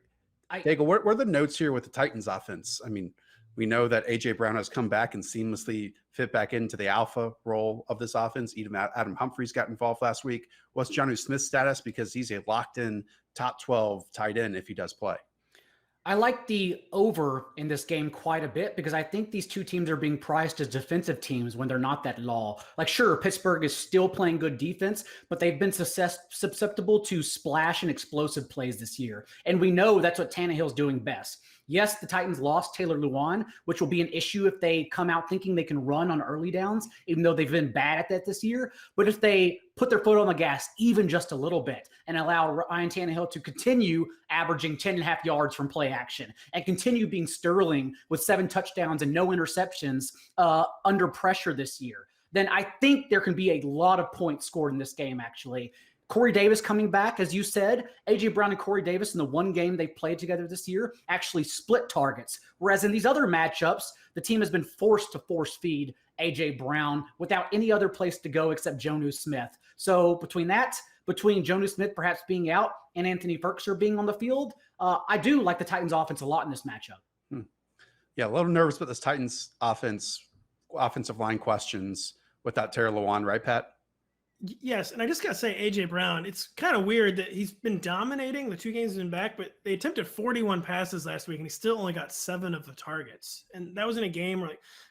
Daigle, what are the notes here with the Titans offense? I mean, we know that A.J. Brown has come back and seamlessly fit back into the alpha role of this offense. Even Adam Humphries got involved last week. What's Jonnu Smith's status? Because he's a locked-in top 12 tight end if he does play. I like the over in this game quite a bit because I think these two teams are being priced as defensive teams when they're not that law. Like, sure, Pittsburgh is still playing good defense, but they've been susceptible to splash and explosive plays this year. And we know that's what Tannehill's doing best. Yes, the Titans lost Taylor Lewan, which will be an issue if they come out thinking they can run on early downs, even though they've been bad at that this year. But if they put their foot on the gas even just a little bit and allow Ryan Tannehill to continue averaging 10.5 yards from play action and continue being sterling with 7 touchdowns and no interceptions under pressure this year, then I think there can be a lot of points scored in this game, actually. Corey Davis coming back, as you said. A.J. Brown and Corey Davis in the one game they played together this year actually split targets. Whereas in these other matchups, the team has been forced to force feed A.J. Brown without any other place to go except Jonnu Smith. So between Jonnu Smith perhaps being out and Anthony Ferguson being on the field, I do like the Titans offense a lot in this matchup. Yeah, a little nervous about this Titans offensive line questions without Taylor Lewan, right, Pat? Yes, and I just got to say, A.J. Brown, it's kind of weird that he's been dominating the 2 games he's been back, but they attempted 41 passes last week, and he still only got 7 of the targets. And that was in a game where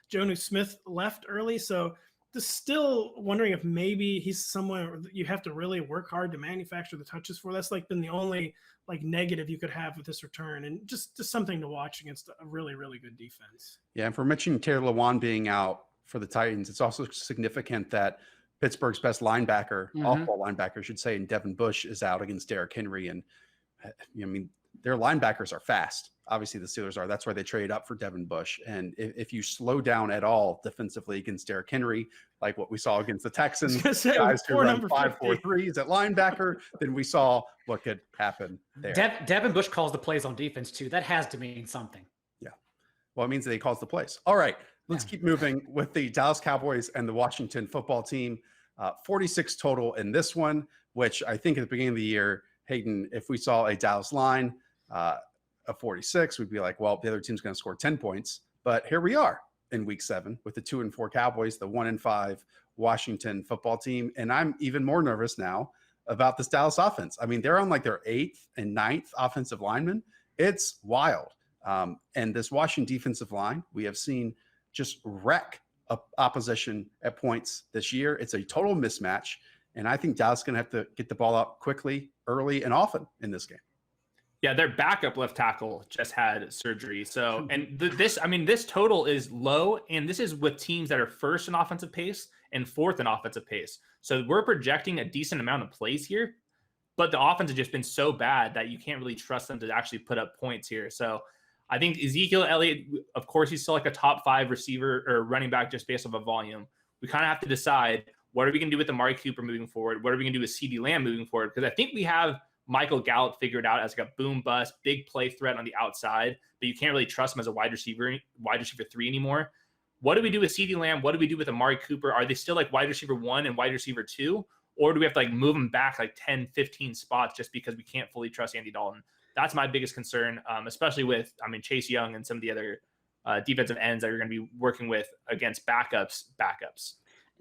Jonnu Smith left early, so just still wondering if maybe he's someone you have to really work hard to manufacture the touches for. That's been the only negative you could have with this return, and just something to watch against a really, really good defense. Yeah, and for mentioning Taylor Lewan being out for the Titans, it's also significant that Pittsburgh's best linebacker, off-ball linebacker, I should say, and Devin Bush is out against Derrick Henry. And I mean, their linebackers are fast. Obviously, the Steelers are. That's why they traded up for Devin Bush. And if you slow down at all defensively against Derrick Henry, like what we saw against the Texans, guys who run 5-4-3s at linebacker, then we saw what could happen there. Devin Bush calls the plays on defense, too. That has to mean something. Yeah. Well, it means that he calls the plays. All right. Let's keep moving with the Dallas Cowboys and the Washington football team. 46 total in this one, which I think at the beginning of the year, Hayden, if we saw a Dallas line of 46, we'd be like, well, the other team's going to score 10 points. But here we are in week 7 with the 2-4 Cowboys, the 1-5 Washington football team. And I'm even more nervous now about this Dallas offense. I mean, they're on their 8th and 9th offensive linemen. It's wild. And this Washington defensive line, we have seen just wreck opposition at points this year. It's a total mismatch. And I think Dallas is going to have to get the ball out quickly, early, and often in this game. Yeah, their backup left tackle just had surgery. So, and this total is low, and this is with teams that are first in offensive pace and 4th in offensive pace. So we're projecting a decent amount of plays here, but the offense has just been so bad that you can't really trust them to actually put up points here. So I think Ezekiel Elliott, of course, he's still a top 5 receiver or running back just based off of volume. We kind of have to decide, what are we going to do with Amari Cooper moving forward? What are we going to do with CeeDee Lamb moving forward? Because I think we have Michael Gallup figured out as a boom bust, big play threat on the outside, but you can't really trust him as a wide receiver 3 anymore. What do we do with CeeDee Lamb? What do we do with Amari Cooper? Are they still wide receiver 1 and wide receiver 2? Or do we have to move them back 10, 15 spots just because we can't fully trust Andy Dalton? That's my biggest concern, especially with, Chase Young and some of the other defensive ends that you're going to be working with against backups.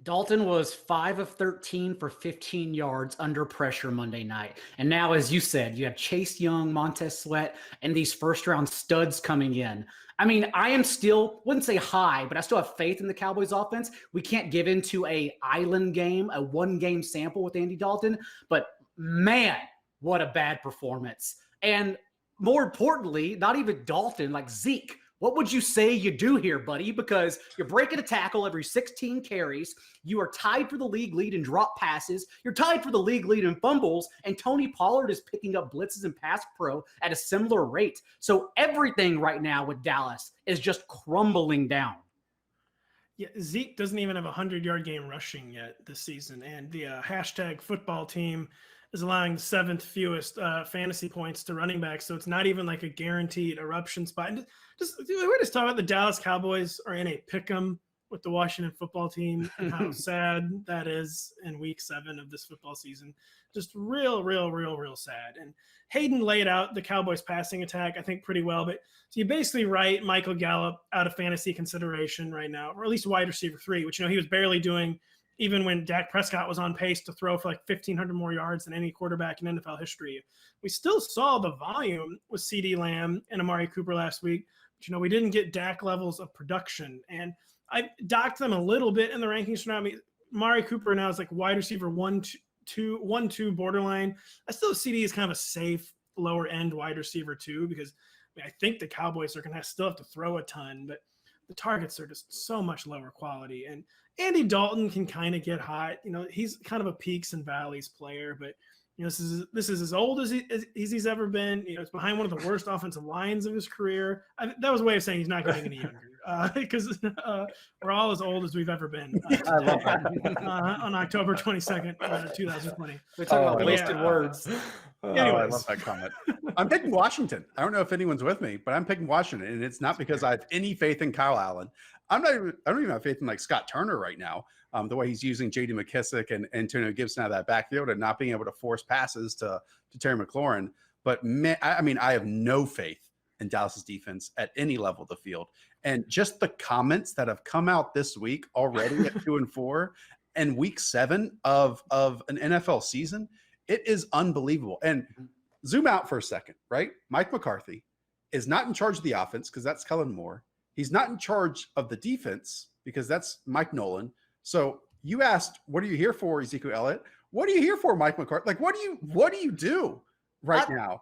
Dalton was 5 of 13 for 15 yards under pressure Monday night. And now, as you said, you have Chase Young, Montez Sweat, and these first-round studs coming in. I mean, I am still, wouldn't say high, but I still have faith in the Cowboys offense. We can't give into a island game, a one-game sample with Andy Dalton. But, man, what a bad performance. And more importantly, not even Dalton, Zeke. What would you say you do here, buddy? Because you're breaking a tackle every 16 carries. You are tied for the league lead in drop passes. You're tied for the league lead in fumbles. And Tony Pollard is picking up blitzes and pass pro at a similar rate. So everything right now with Dallas is just crumbling down. Yeah, Zeke doesn't even have a 100-yard game rushing yet this season. And the hashtag football team is allowing the 7th fewest fantasy points to running backs. So it's not even like a guaranteed eruption spot. And we're just talking about the Dallas Cowboys are in a pick'em with the Washington football team and how sad that is in week 7 of this football season. Just real sad. And Hayden laid out the Cowboys passing attack, I think, pretty well. But so you basically write Michael Gallup out of fantasy consideration right now, or at least wide receiver 3, which, he was barely doing even when Dak Prescott was on pace to throw for like 1,500 more yards than any quarterback in NFL history. We still saw the volume with CeeDee Lamb and Amari Cooper last week. But, we didn't get Dak levels of production. And I docked them a little bit in the rankings for now. I mean, Amari Cooper now is like wide receiver 1-2 borderline. I still see CD as kind of a safe lower end wide receiver 2 because I think the Cowboys are going to still have to throw a ton, but the targets are just so much lower quality. And Andy Dalton can kind of get hot. He's kind of a peaks and valleys player, but this is as old as he's ever been. It's behind one of the worst offensive lines of his career. That was a way of saying he's not getting any younger because we're all as old as we've ever been. I love that. On October 22nd, 2020. We're talking about wasted words. I love that comment. I'm picking Washington. I don't know if anyone's with me, but I'm picking Washington, and it's not because I have any faith in Kyle Allen. I don't even have faith in like Scott Turner right now. The way he's using J.D. McKissick and Antonio Gibson out of that backfield and not being able to force passes to Terry McLaurin. But I have no faith in Dallas's defense at any level of the field. And just the comments that have come out this week already at 2-4 and week 7 of an NFL season, it is unbelievable. And zoom out for a second, right? Mike McCarthy is not in charge of the offense because that's Kellen Moore. He's not in charge of the defense because that's Mike Nolan. So you asked, what are you here for, Ezekiel Elliott? What are you here for, Mike McCarthy? Like, what do you do right now?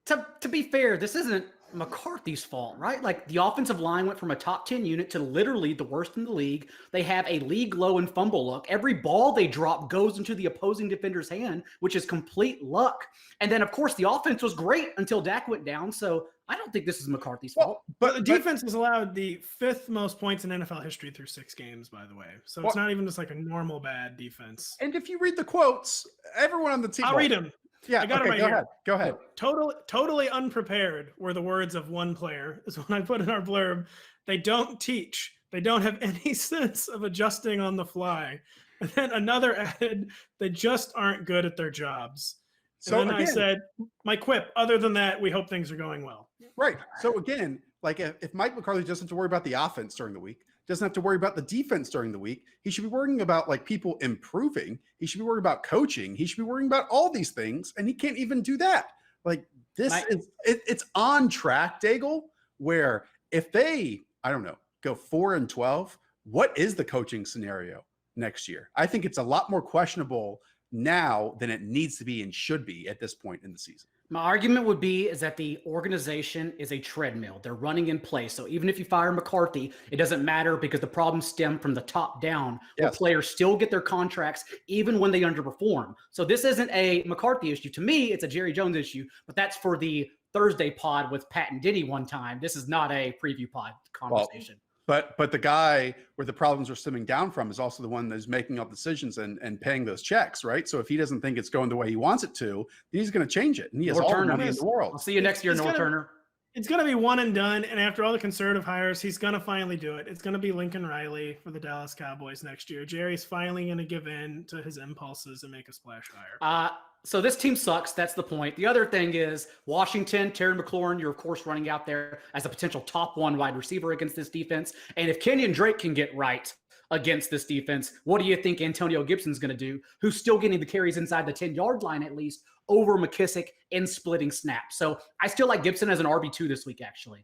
To be fair, this isn't McCarthy's fault, right? Like the offensive line went from a top 10 unit to literally the worst in the league. They have a league low in fumble luck. Every ball they drop goes into the opposing defender's hand, which is complete luck. And then, of course, the offense was great until Dak went down. So I don't think this is McCarthy's fault. But the defense has allowed the 5th most points in NFL history through 6 games, by the way. So it's not even just like a normal bad defense. And if you read the quotes, everyone on the team. I'll read them. Yeah, I got it right here. Go ahead. Totally unprepared were the words of one player, is when I put in our blurb. They don't teach. They don't have any sense of adjusting on the fly. And then another added, they just aren't good at their jobs. So then I said, my quip, other than that, we hope things are going well. Right. So again, like if Mike McCarthy doesn't have to worry about the offense during the week, doesn't have to worry about the defense during the week, he should be worrying about like people improving. He should be worrying about coaching. He should be worrying about all these things. And he can't even do that. Like it's on track, Daigle, where if they, I don't know, go 4-12, what is the coaching scenario next year? I think it's a lot more questionable now than it needs to be and should be at this point in the season. My argument would be is that the organization is a treadmill. They're running in place. So even if you fire McCarthy, it doesn't matter because the problems stem from the top down, where players still get their contracts even when they underperform. So this isn't a McCarthy issue. To me, it's a Jerry Jones issue, but that's for the Thursday pod with Pat and Denny one time. This is not a preview pod conversation. But the guy where the problems are stemming down from is also the one that's making all decisions and paying those checks, right? So if he doesn't think it's going the way he wants it to, he's going to change it. And he has all the money in the world. I'll see you next year, Noah Turner. It's going to be one and done. And after all the conservative hires, he's going to finally do it. It's going to be Lincoln Riley for the Dallas Cowboys next year. Jerry's finally going to give in to his impulses and make a splash hire. So this team sucks. That's the point. The other thing is Washington, Terry McLaurin, you're of course running out there as a potential top 1 wide receiver against this defense. And if Kenyon Drake can get right against this defense, what do you think Antonio Gibson's going to do, who's still getting the carries inside the 10-yard line at least over McKissick in splitting snaps? So I still like Gibson as an RB2 this week, actually.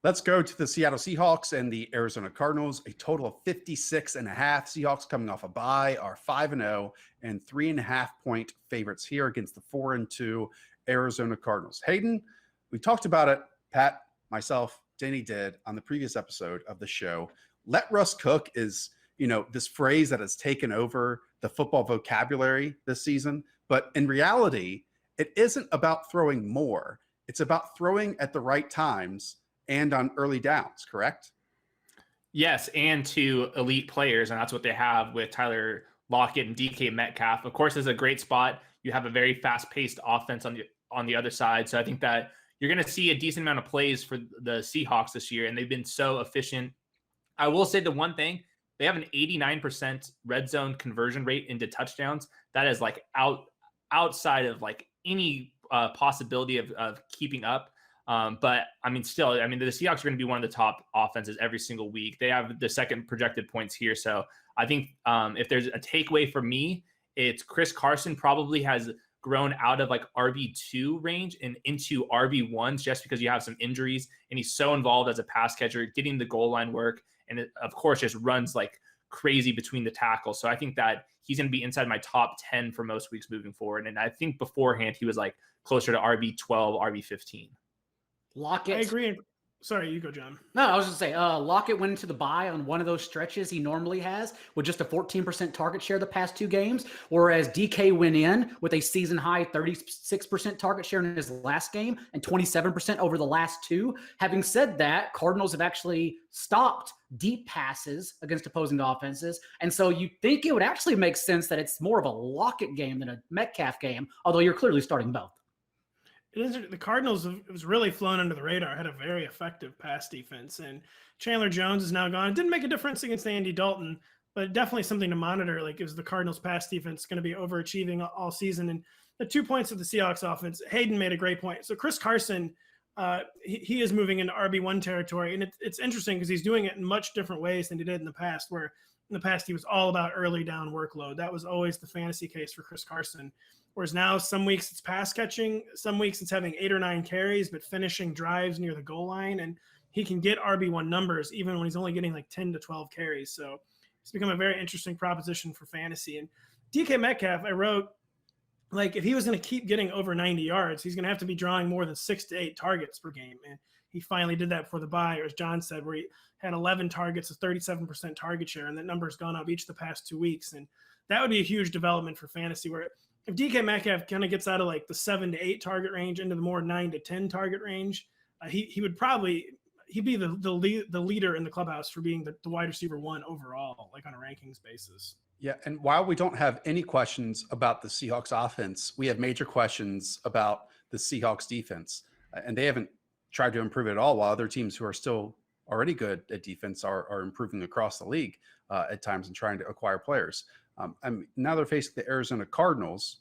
Let's go to the Seattle Seahawks and the Arizona Cardinals. A total of 56.5. Seahawks coming off a bye are 5-0 and 3.5-point favorites here against the 4-2 Arizona Cardinals. Hayden, we talked about it. Pat, myself, Danny did on the previous episode of the show. Let Russ cook is, this phrase that has taken over the football vocabulary this season. But in reality, it isn't about throwing more. It's about throwing at the right times and on early downs, correct? Yes, and to elite players, and that's what they have with Tyler Lockett and DK Metcalf. Of course, it's a great spot. You have a very fast-paced offense on the other side. So I think that you're going to see a decent amount of plays for the Seahawks this year, and they've been so efficient. I will say the one thing, they have an 89% red zone conversion rate into touchdowns. That is like outside of like any possibility of keeping up. But I mean, still, I mean, the Seahawks are going to be one of the top offenses every single week. They have the second projected points here. So I think if there's a takeaway for me, it's Chris Carson probably has grown out of like RB2 range and into RB1s just because you have some injuries, and he's so involved as a pass catcher, getting the goal line work. And it, of course, just runs like crazy between the tackles. So I think that he's going to be inside my top 10 for most weeks moving forward. And I think beforehand, he was like closer to RB12, RB15. Lockett. I agree. Sorry, you go, John. No, I was just saying, Lockett went into the bye on one of those stretches he normally has with just a 14% target share the past 2 games, whereas DK went in with a season-high 36% target share in his last game and 27% over the last 2. Having said that, Cardinals have actually stopped deep passes against opposing offenses, and so you think it would actually make sense that it's more of a Lockett game than a Metcalf game, although you're clearly starting both. The Cardinals was really flown under the radar, had a very effective pass defense, and Chandler Jones is now gone. It didn't make a difference against Andy Dalton, but definitely something to monitor. Like, is the Cardinals pass defense going to be overachieving all season? And the 2 points of the Seahawks offense, Hayden made a great point. So Chris Carson, he is moving into RB1 territory, and it's interesting because he's doing it in much different ways than he did in the past, where in the past he was all about early down workload. That was always the fantasy case for Chris Carson. Whereas now some weeks it's pass catching, some weeks it's having 8 or 9 carries, but finishing drives near the goal line. And he can get RB1 numbers even when he's only getting like 10 to 12 carries. So it's become a very interesting proposition for fantasy. And DK Metcalf, I wrote, like, if he was going to keep getting over 90 yards, he's going to have to be drawing more than 6 to 8 targets per game. And he finally did that before the bye, or as John said, where he had 11 targets, a 37% target share, and that number's gone up each of the past 2 weeks. And that would be a huge development for fantasy, where if DK Metcalf kind of gets out of like the 7 to 8 target range into the more 9 to 10 target range, he would probably he'd be the leader in the clubhouse for being the wide receiver 1 overall, like on a rankings basis. Yeah, and while we don't have any questions about the Seahawks offense, we have major questions about the Seahawks defense, and they haven't tried to improve it at all, while other teams who are still already good at defense are improving across the league at times and trying to acquire players. Now they're facing the Arizona Cardinals,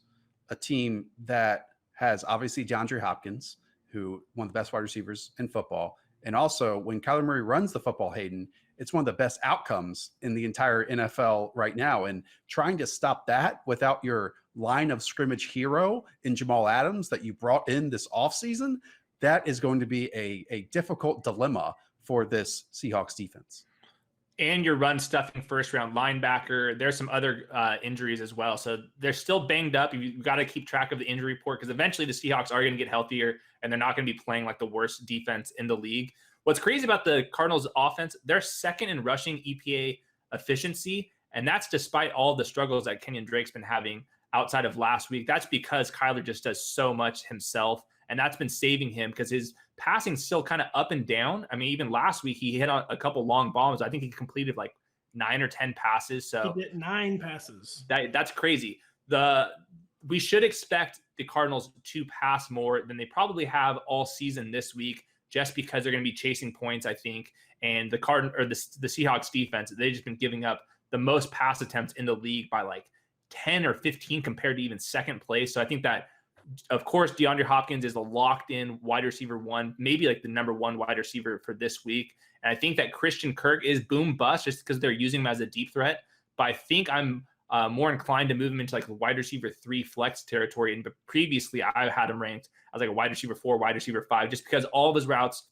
a team that has obviously DeAndre Hopkins, who one of the best wide receivers in football. And also, when Kyler Murray runs the football, Hayden, it's one of the best outcomes in the entire NFL right now. And trying to stop that without your line of scrimmage hero in Jamal Adams that you brought in this offseason, that is going to be a difficult dilemma for this Seahawks defense. And your run stuffing first round linebacker. There's some other injuries as well. So they're still banged up. You've got to keep track of the injury report, because eventually the Seahawks are going to get healthier and they're not going to be playing like the worst defense in the league. What's crazy about the Cardinals offense, they're second in rushing EPA efficiency. And that's despite all the struggles that Kenyon Drake's been having outside of last week. That's because Kyler just does so much himself. And that's been saving him, because his passing's still kind of up and down. I mean, even last week, he hit a couple long bombs. I think he completed like 9 or 10 passes. So he did 9 passes. That's crazy. We should expect the Cardinals to pass more than they probably have all season this week, just because they're going to be chasing points, I think. And the Seahawks defense, they've just been giving up the most pass attempts in the league by like 10 or 15 compared to even second place. So I think that, of course, DeAndre Hopkins is the locked-in wide receiver 1, maybe like the number 1 wide receiver for this week. And I think that Christian Kirk is boom bust just because they're using him as a deep threat. But I think I'm more inclined to move him into like the wide receiver 3 flex territory. And previously, I had him ranked as like a wide receiver 4, wide receiver 5, just because all of his routes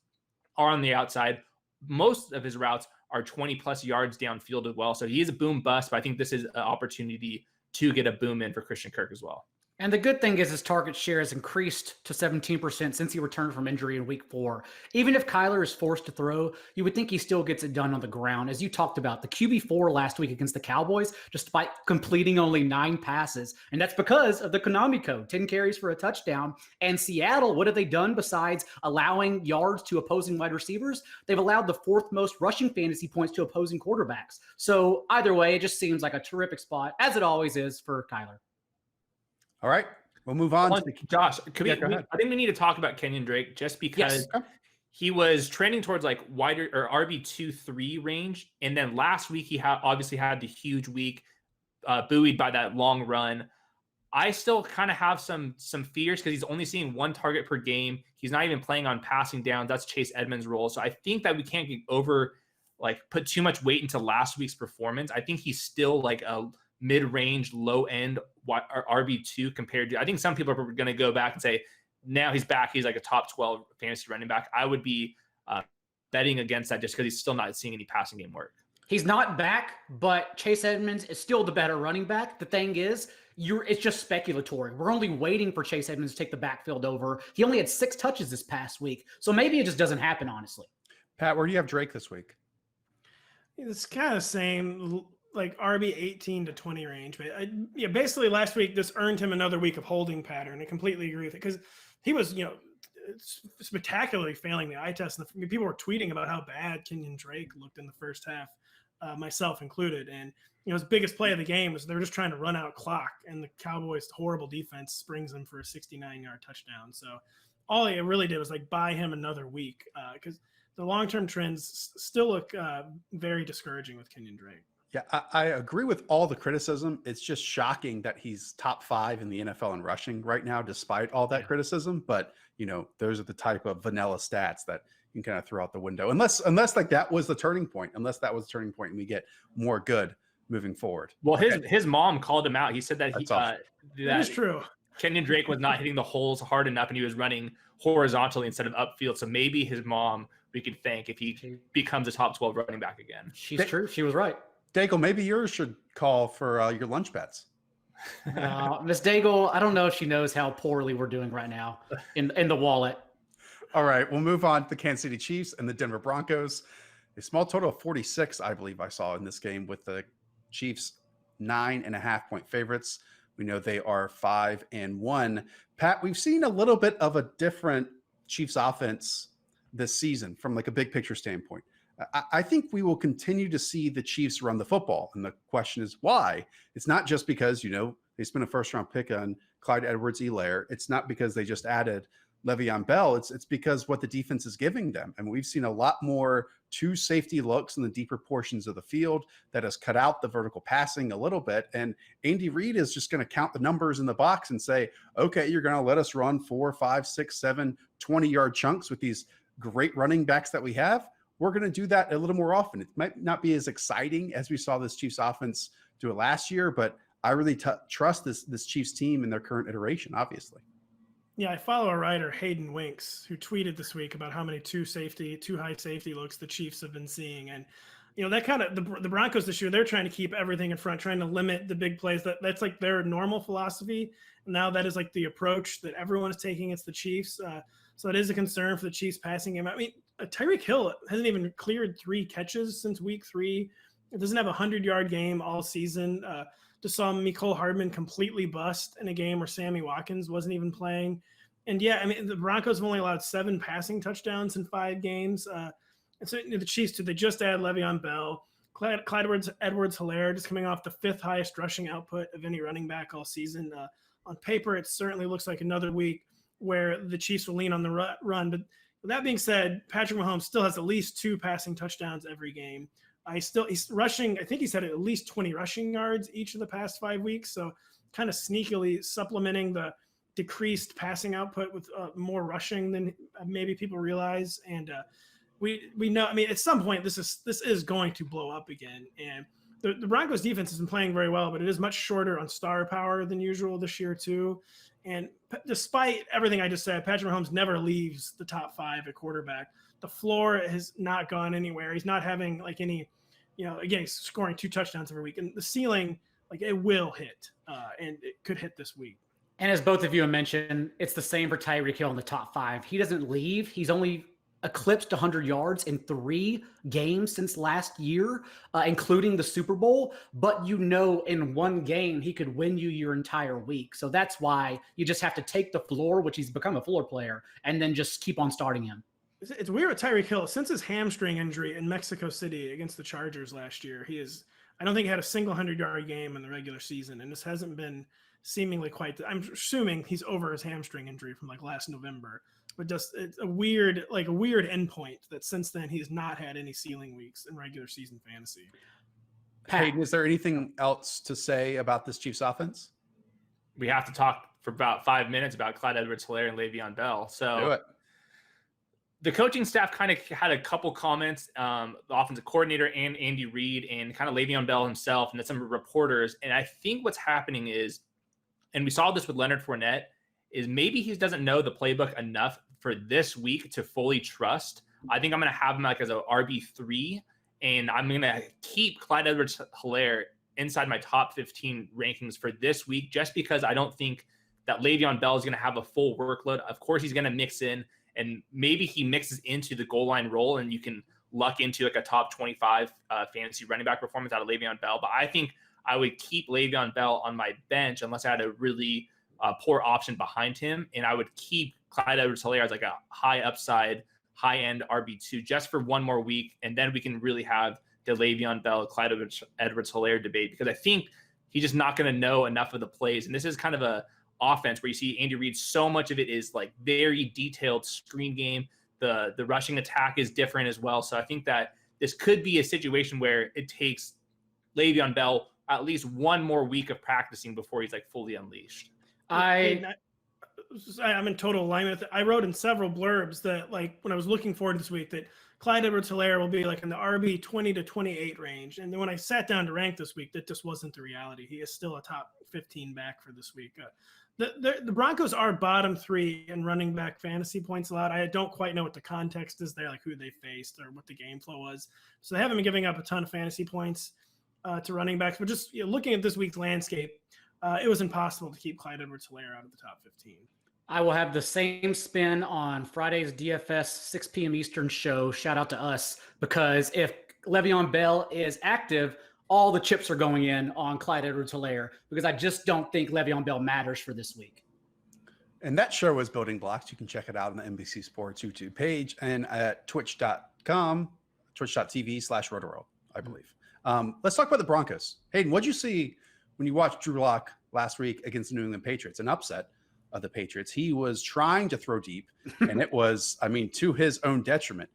are on the outside. Most of his routes are 20-plus yards downfield as well. So he is a boom bust, but I think this is an opportunity to get a boom in for Christian Kirk as well. And the good thing is his target share has increased to 17% since he returned from injury in week 4. Even if Kyler is forced to throw, you would think he still gets it done on the ground. As you talked about, the QB4 last week against the Cowboys, despite completing only 9 passes. And that's because of the Konami code, 10 carries for a touchdown. And Seattle, what have they done besides allowing yards to opposing wide receivers? They've allowed the 4th most rushing fantasy points to opposing quarterbacks. So either way, it just seems like a terrific spot, as it always is for Kyler. All right, We'll move on Well, to the Josh, could Yeah, go ahead. I think we need to talk about Kenyon Drake just because Yes. he was trending towards like wider or RB2-3 range. And then last week, he obviously had the huge week, buoyed by that long run. I still kind of have some fears because he's only seeing one target per game. He's not even playing on passing downs. That's Chase Edmonds' role. So I think that we can't get put too much weight into last week's performance. I think he's still like a mid-range, low-end RB2 compared to, I think some people are going to go back and say, now he's back, he's like a top 12 fantasy running back. I would be betting against that just because he's still not seeing any passing game work. He's not back, but Chase Edmonds is still the better running back. The thing is, it's just speculatory. We're only waiting for Chase Edmonds to take the backfield over. He only had 6 touches this past week, so maybe it just doesn't happen, honestly. Pat, where do you have Drake this week? It's kind of the same, like RB 18 to 20 range. But basically last week, this earned him another week of holding pattern. I completely agree with it because he was, spectacularly failing the eye test. And people were tweeting about how bad Kenyon Drake looked in the first half, myself included. And, his biggest play of the game was they were just trying to run out clock, and the Cowboys' horrible defense springs him for a 69-yard touchdown. So all it really did was buy him another week because the long-term trends still look very discouraging with Kenyon Drake. Yeah, I agree with all the criticism. It's just shocking that he's top 5 in the NFL in rushing right now, despite all that criticism. But, those are the type of vanilla stats that you can kind of throw out the window. Unless that was the turning point. Unless that was the turning point and we get more good moving forward. Well, his mom called him out. He said that that is true. Kenyon Drake was not hitting the holes hard enough, and he was running horizontally instead of upfield. So maybe his mom we could thank if he becomes a top 12 running back again. She's true. She was right. Daigle, maybe yours should call for your lunch bets. Miss Daigle, I don't know if she knows how poorly we're doing right now in the wallet. All right, we'll move on to the Kansas City Chiefs and the Denver Broncos. A small total of 46, I believe I saw in this game, with the Chiefs 9.5-point favorites. We know they are 5-1. Pat, we've seen a little bit of a different Chiefs offense this season from a big picture standpoint. I think we will continue to see the Chiefs run the football. And the question is why? It's not just because, they spent a first-round pick on Clyde Edwards-Helaire. It's not because they just added Le'Veon Bell. It's because what the defense is giving them. And we've seen a lot more 2 safety looks in the deeper portions of the field that has cut out the vertical passing a little bit. And Andy Reid is just going to count the numbers in the box and say, okay, you're going to let us run 4, 5, 6, 7, 20-yard chunks with these great running backs that we have. We're going to do that a little more often. It might not be as exciting as we saw this Chiefs offense do it last year, but I really trust this Chiefs team in their current iteration, obviously. Yeah, I follow a writer, Hayden Winks, who tweeted this week about how many 2 high safety looks the Chiefs have been seeing. And, that kind of the Broncos this year, they're trying to keep everything in front, trying to limit the big plays. That's their normal philosophy. Now that is the approach that everyone is taking against the Chiefs. So it is a concern for the Chiefs passing game. I mean, Tyreek Hill hasn't even cleared 3 catches since week 3. It doesn't have a 100-yard game all season. Just saw Mecole Hardman completely bust in a game where Sammy Watkins wasn't even playing. And the Broncos have only allowed 7 passing touchdowns in 5 games. And so the Chiefs too, they just added Le'Veon Bell, Clyde Edwards-Helaire, just coming off the 5th highest rushing output of any running back all season. On paper, it certainly looks like another week where the Chiefs will lean on the run. But with that being said, Patrick Mahomes still has at least 2 passing touchdowns every game. He's rushing. I think he's had at least 20 rushing yards each of the past 5 weeks. So kind of sneakily supplementing the decreased passing output with more rushing than maybe people realize. And we know, at some point this is going to blow up again. And the Broncos defense has been playing very well, but it is much shorter on star power than usual this year too. And despite everything I just said, Patrick Mahomes never leaves the top 5 at quarterback. The floor has not gone anywhere. He's not having any, again, he's scoring 2 touchdowns every week. And the ceiling, it will hit, and it could hit this week. And as both of you have mentioned, it's the same for Tyreek Hill in the top 5. He doesn't leave. He's only eclipsed 100 yards in 3 games since last year, including the Super Bowl. But in one game, he could win you your entire week. So that's why you just have to take the floor, which he's become a floor player, and then just keep on starting him. It's weird with Tyreek Hill. Since his hamstring injury in Mexico City against the Chargers last year, I don't think he had a single 100-yard game in the regular season, and this hasn't been seemingly I'm assuming he's over his hamstring injury from like last November, but just it's a weird endpoint that since then he's not had any ceiling weeks in regular season fantasy. Hayden, is there anything else to say about this Chiefs offense? We have to talk for about 5 minutes about Clyde Edwards-Helaire and Le'Veon Bell. So Do it. The coaching staff kind of had a couple comments, the offensive coordinator and Andy Reid and kind of Le'Veon Bell himself and then some reporters. And I think what's happening is, and we saw this with Leonard Fournette, is maybe he doesn't know the playbook enough for this week to fully trust. I think I'm going to have him like as a RB3, and I'm going to keep Clyde Edwards-Helaire inside my top 15 rankings for this week, just because I don't think that Le'Veon Bell is going to have a full workload. Of course, he's going to mix in, and maybe he mixes into the goal line role, and you can luck into like a top 25 fantasy running back performance out of Le'Veon Bell. But I think I would keep Le'Veon Bell on my bench unless I had a really poor option behind him, and I would keep Clyde Edwards-Helaire as like a high upside, high end RB2 just for one more week, and then we can really have the Le'Veon Bell, Clyde Edwards-Helaire debate, because I think he's just not going to know enough of the plays. And this is kind of a offense where you see Andy Reid, so much of it is like very detailed screen game. The rushing attack is different as well. So I think that this could be a situation where it takes Le'Veon Bell at least one more week of practicing before he's like fully unleashed. I'm in total alignment with it. I wrote in several blurbs that like when I was looking forward this week that Clyde Edwards-Helaire will be like in the RB 20 to 28 range. And then when I sat down to rank this week, that just wasn't the reality. He is still a top 15 back for this week. The Broncos are bottom 3 in running back fantasy points allowed. I don't quite know what the context is there, like who they faced or what the game flow was. So they haven't been giving up a ton of fantasy points to running backs. But just looking at this week's landscape, it was impossible to keep Clyde Edwards-Helaire out of the top 15. I will have the same spin on Friday's DFS 6 p.m. Eastern show. Shout out to us, because if Le'Veon Bell is active, all the chips are going in on Clyde Edwards-Helaire, because I just don't think Le'Veon Bell matters for this week. And that show was Building Blocks. You can check it out on the NBC Sports YouTube page and at twitch.tv/Rotoworld, I believe. Let's talk about the Broncos. Hayden, what'd you see when you watched Drew Lock last week against the New England Patriots? An upset of the Patriots. He was trying to throw deep, and it was, to his own detriment.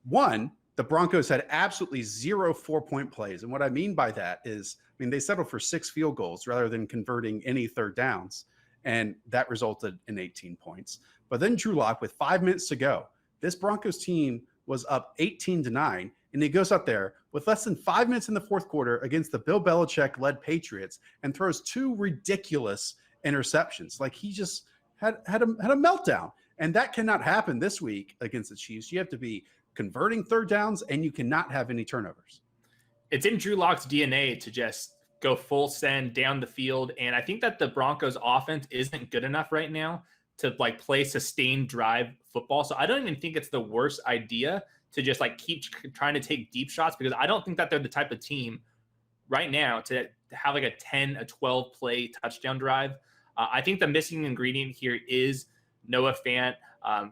One, the Broncos had absolutely 0 4-point plays. And what I mean by that is, they settled for 6 field goals rather than converting any third downs. And that resulted in 18 points. But then Drew Lock, with 5 minutes to go, this Broncos team was up 18-9. And he goes up there with less than 5 minutes in the fourth quarter against the Bill Belichick-led Patriots and throws 2 ridiculous interceptions. Like, he just had a meltdown. And that cannot happen this week against the Chiefs. You have to be converting third downs, and you cannot have any turnovers. It's in Drew Lock's DNA to just go full send down the field. And I think that the Broncos offense isn't good enough right now to like play sustained drive football. So I don't even think it's the worst idea to just like keep trying to take deep shots, because I don't think that they're the type of team right now to have like a 10, a 12 play touchdown drive. I think the missing ingredient here is Noah Fant.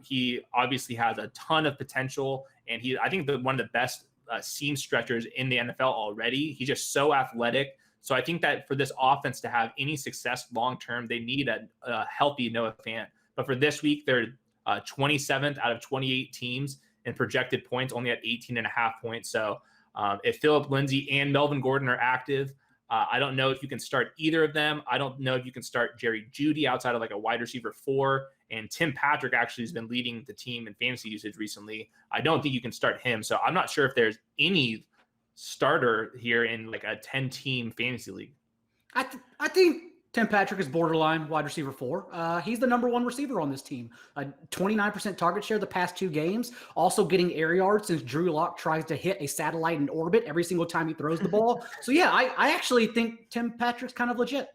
He obviously has a ton of potential, and I think one of the best seam stretchers in the NFL already. He's just so athletic. So I think that for this offense to have any success long-term, they need a healthy Noah Fant. But for this week, they're 27th out of 28 teams in projected points, only at 18.5 points. So if Phillip Lindsay and Melvin Gordon are active, I don't know if you can start either of them. I don't know if you can start Jerry Jeudy outside of like a wide receiver 4. And Tim Patrick actually has been leading the team in fantasy usage recently. I don't think you can start him. So I'm not sure if there's any starter here in like a 10-team fantasy league. I think Tim Patrick is borderline wide receiver 4. He's the number 1 receiver on this team. 29% target share the past 2 games. Also getting air yards since Drew Lock tries to hit a satellite in orbit every single time he throws the ball. So yeah, I actually think Tim Patrick's kind of legit.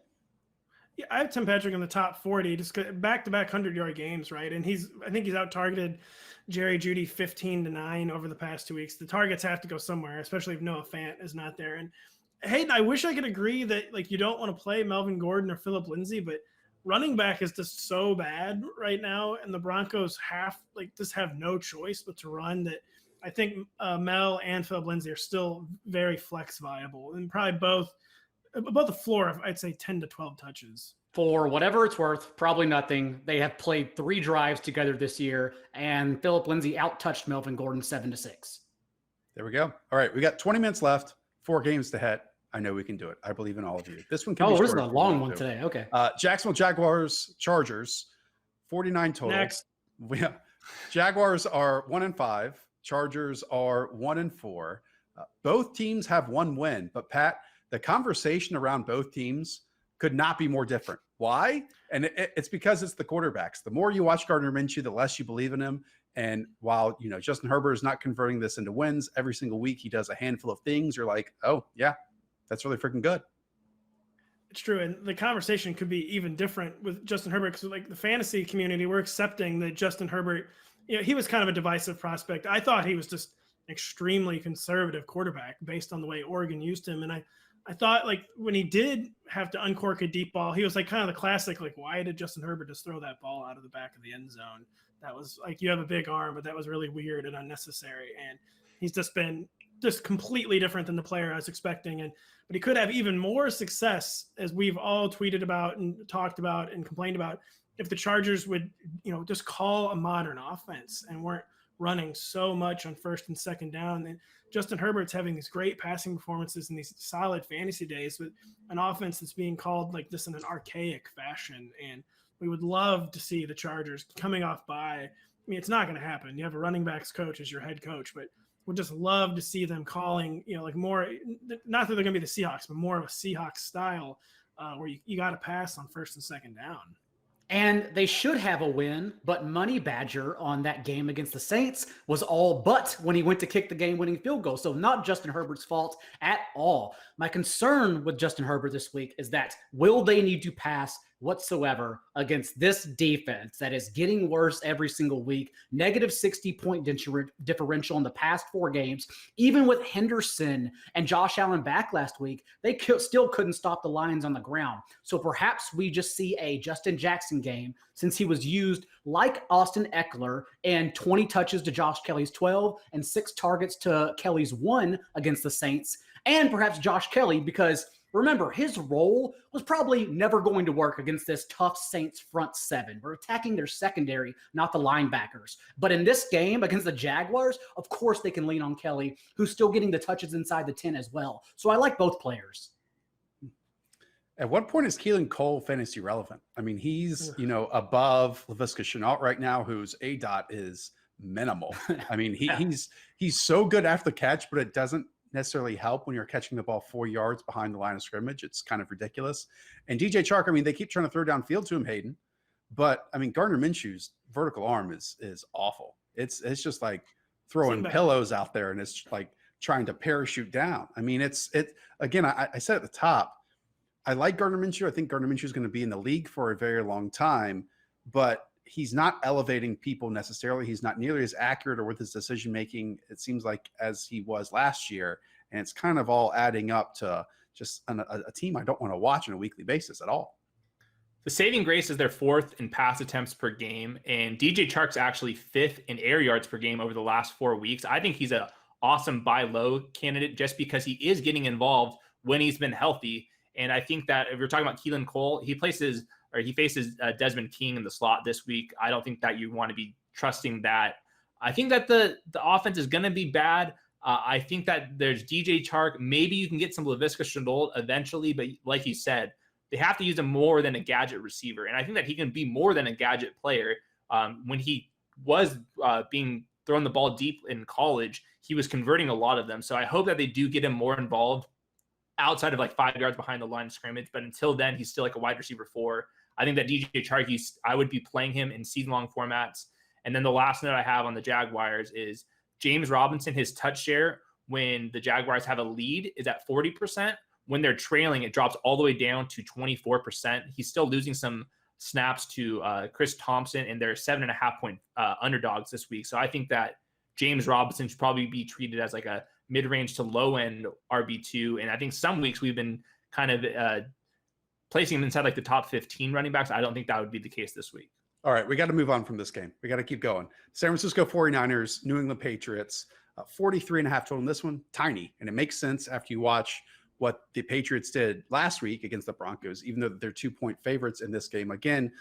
Yeah, I have Tim Patrick in the top 40, just back-to-back 100-yard games, right? And I think he's out-targeted Jerry Jeudy 15-9 over the past 2 weeks. The targets have to go somewhere, especially if Noah Fant is not there. And Hayden, I wish I could agree that like you don't want to play Melvin Gordon or Phillip Lindsay, but running back is just so bad right now, and the Broncos have no choice but to run. That I think Mel and Phillip Lindsay are still very flex viable, and probably both above the floor of, I'd say, 10 to 12 touches. For whatever it's worth, probably nothing. They have played 3 drives together this year, and Philip Lindsay out-touched Melvin Gordon 7-6. There we go. All right, we got 20 minutes left, 4 games to hit. I know we can do it. I believe in all of you. This one can be this is shorter a if you long want one to. today. Okay. Jacksonville Jaguars, Chargers, 49 total. Next. Jaguars are 1-5. Chargers are 1-4. Both teams have 1 win, but Pat, the conversation around both teams could not be more different. Why? And it's because it's the quarterbacks. The more you watch Gardner Minshew, the less you believe in him. And while, Justin Herbert is not converting this into wins every single week, he does a handful of things. You're like, oh yeah, that's really freaking good. It's true. And the conversation could be even different with Justin Herbert, because like the fantasy community, we're accepting that Justin Herbert, he was kind of a divisive prospect. I thought he was just an extremely conservative quarterback based on the way Oregon used him. And I thought, like, when he did have to uncork a deep ball, he was like kind of the classic, like, why did Justin Herbert just throw that ball out of the back of the end zone? That was like, you have a big arm, but that was really weird and unnecessary. And he's just been just completely different than the player I was expecting. But he could have even more success, as we've all tweeted about and talked about and complained about, if the Chargers would, just call a modern offense and weren't running so much on first and second down. And Justin Herbert's having these great passing performances and these solid fantasy days with an offense that's being called like this in an archaic fashion. And we would love to see the Chargers coming off by. I mean, it's not going to happen. You have a running backs coach as your head coach, but we'd just love to see them calling, like more, not that they're going to be the Seahawks, but more of a Seahawks style where you got to pass on first and second down. And they should have a win, but Money Badger on that game against the Saints was all but when he went to kick the game-winning field goal. So not Justin Herbert's fault at all. My concern with Justin Herbert this week is that will they need to pass whatsoever against this defense that is getting worse every single week? Negative 60-point differential in the past 4 games. Even with Henderson and Josh Allen back last week, they still couldn't stop the Lions on the ground. So perhaps we just see a Justin Jackson game, since he was used like Austin Eckler, and 20 touches to Josh Kelly's 12 and 6 targets to Kelly's 1 against the Saints, and perhaps Josh Kelly, because remember, his role was probably never going to work against this tough Saints front 7. We're attacking their secondary, not the linebackers. But in this game against the Jaguars, of course they can lean on Kelly, who's still getting the touches inside the 10 as well. So I like both players. At what point is Keelan Cole fantasy relevant? I mean, he's, above Laviska Shenault right now, whose ADOT is minimal. I mean, he's so good after the catch, but it doesn't necessarily help when you're catching the ball 4 yards behind the line of scrimmage. It's kind of ridiculous. And DJ Chark, I mean, they keep trying to throw downfield to him, Hayden, but I mean, Gardner Minshew's vertical arm is awful. It's just like throwing pillows out there, and it's like trying to parachute down. I mean, again, I said at the top, I like Gardner Minshew. I think Gardner Minshew is going to be in the league for a very long time, but he's not elevating people necessarily. He's not nearly as accurate or with his decision-making, it seems like, as he was last year. And it's kind of all adding up to just a team I don't want to watch on a weekly basis at all. The saving grace is their 4th in pass attempts per game. And DJ Chark's actually 5th in air yards per game over the last 4 weeks. I think he's an awesome buy low candidate just because he is getting involved when he's been healthy. And I think that if you're talking about Keelan Cole, he faces Desmond King in the slot this week. I don't think that you want to be trusting that. I think that the offense is going to be bad. I think that there's DJ Chark. Maybe you can get some Laviska Shenault eventually, but like you said, they have to use him more than a gadget receiver. And I think that he can be more than a gadget player. When he was being thrown the ball deep in college, he was converting a lot of them. So I hope that they do get him more involved outside of like 5 yards behind the line of scrimmage. But until then, he's still like a wide receiver 4. I think that DJ Chark, I would be playing him in season-long formats. And then the last note I have on the Jaguars is James Robinson, his touch share when the Jaguars have a lead is at 40%. When they're trailing, it drops all the way down to 24%. He's still losing some snaps to Chris Thompson, and they're 7.5-point underdogs this week. So I think that James Robinson should probably be treated as like a mid-range to low-end RB2. And I think some weeks we've been kind of placing him inside like the top 15 running backs. I don't think that would be the case this week. All right, we got to move on from this game. We got to keep going. San Francisco 49ers, New England Patriots, 43.5 total in this one. Tiny. And it makes sense after you watch what the Patriots did last week against the Broncos, even though they're 2-point favorites in this game. Again,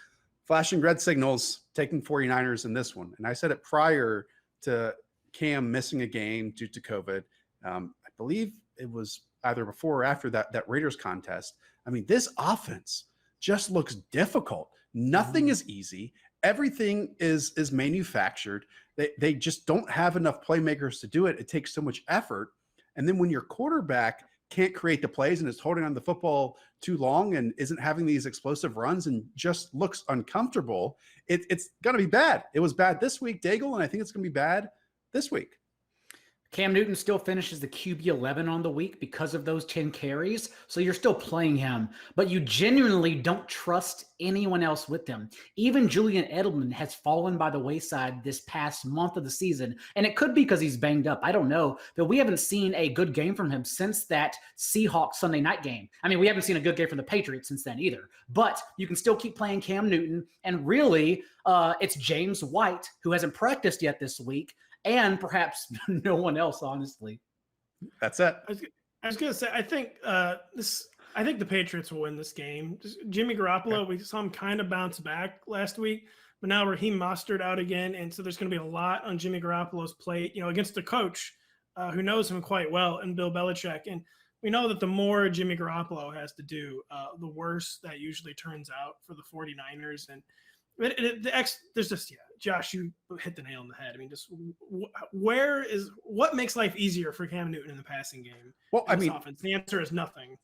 flashing red signals, taking 49ers in this one. And I said it prior to Cam missing a game due to COVID. I believe it was either before or after that Raiders contest. I mean, this offense just looks difficult. Nothing is easy. Everything is manufactured. They just don't have enough playmakers to do it. It takes so much effort. And then when your quarterback can't create the plays and is holding on the football too long and isn't having these explosive runs and just looks uncomfortable, it's going to be bad. It was bad this week, Daigle, and I think it's going to be bad this week. Cam Newton still finishes the QB 11 on the week because of those 10 carries. So you're still playing him, but you genuinely don't trust anyone else with him. Even Julian Edelman has fallen by the wayside this past month of the season. And it could be because he's banged up. I don't know. But we haven't seen a good game from him since that Seahawks Sunday night game. I mean, we haven't seen a good game from the Patriots since then either. But you can still keep playing Cam Newton. And really, it's James White, who hasn't practiced yet this week, and perhaps no one else, honestly. That's it. I was going to say, I think the Patriots will win this game. Just Jimmy Garoppolo, we saw him kind of bounce back last week, but now Raheem Mostert out again, and so there's going to be a lot on Jimmy Garoppolo's plate, against the coach who knows him quite well, and Bill Belichick. And we know that the more Jimmy Garoppolo has to do, the worse that usually turns out for the 49ers. And there's just, Josh, you hit the nail on the head. I mean, just what makes life easier for Cam Newton in the passing game? Well, I mean, offense? The answer is nothing.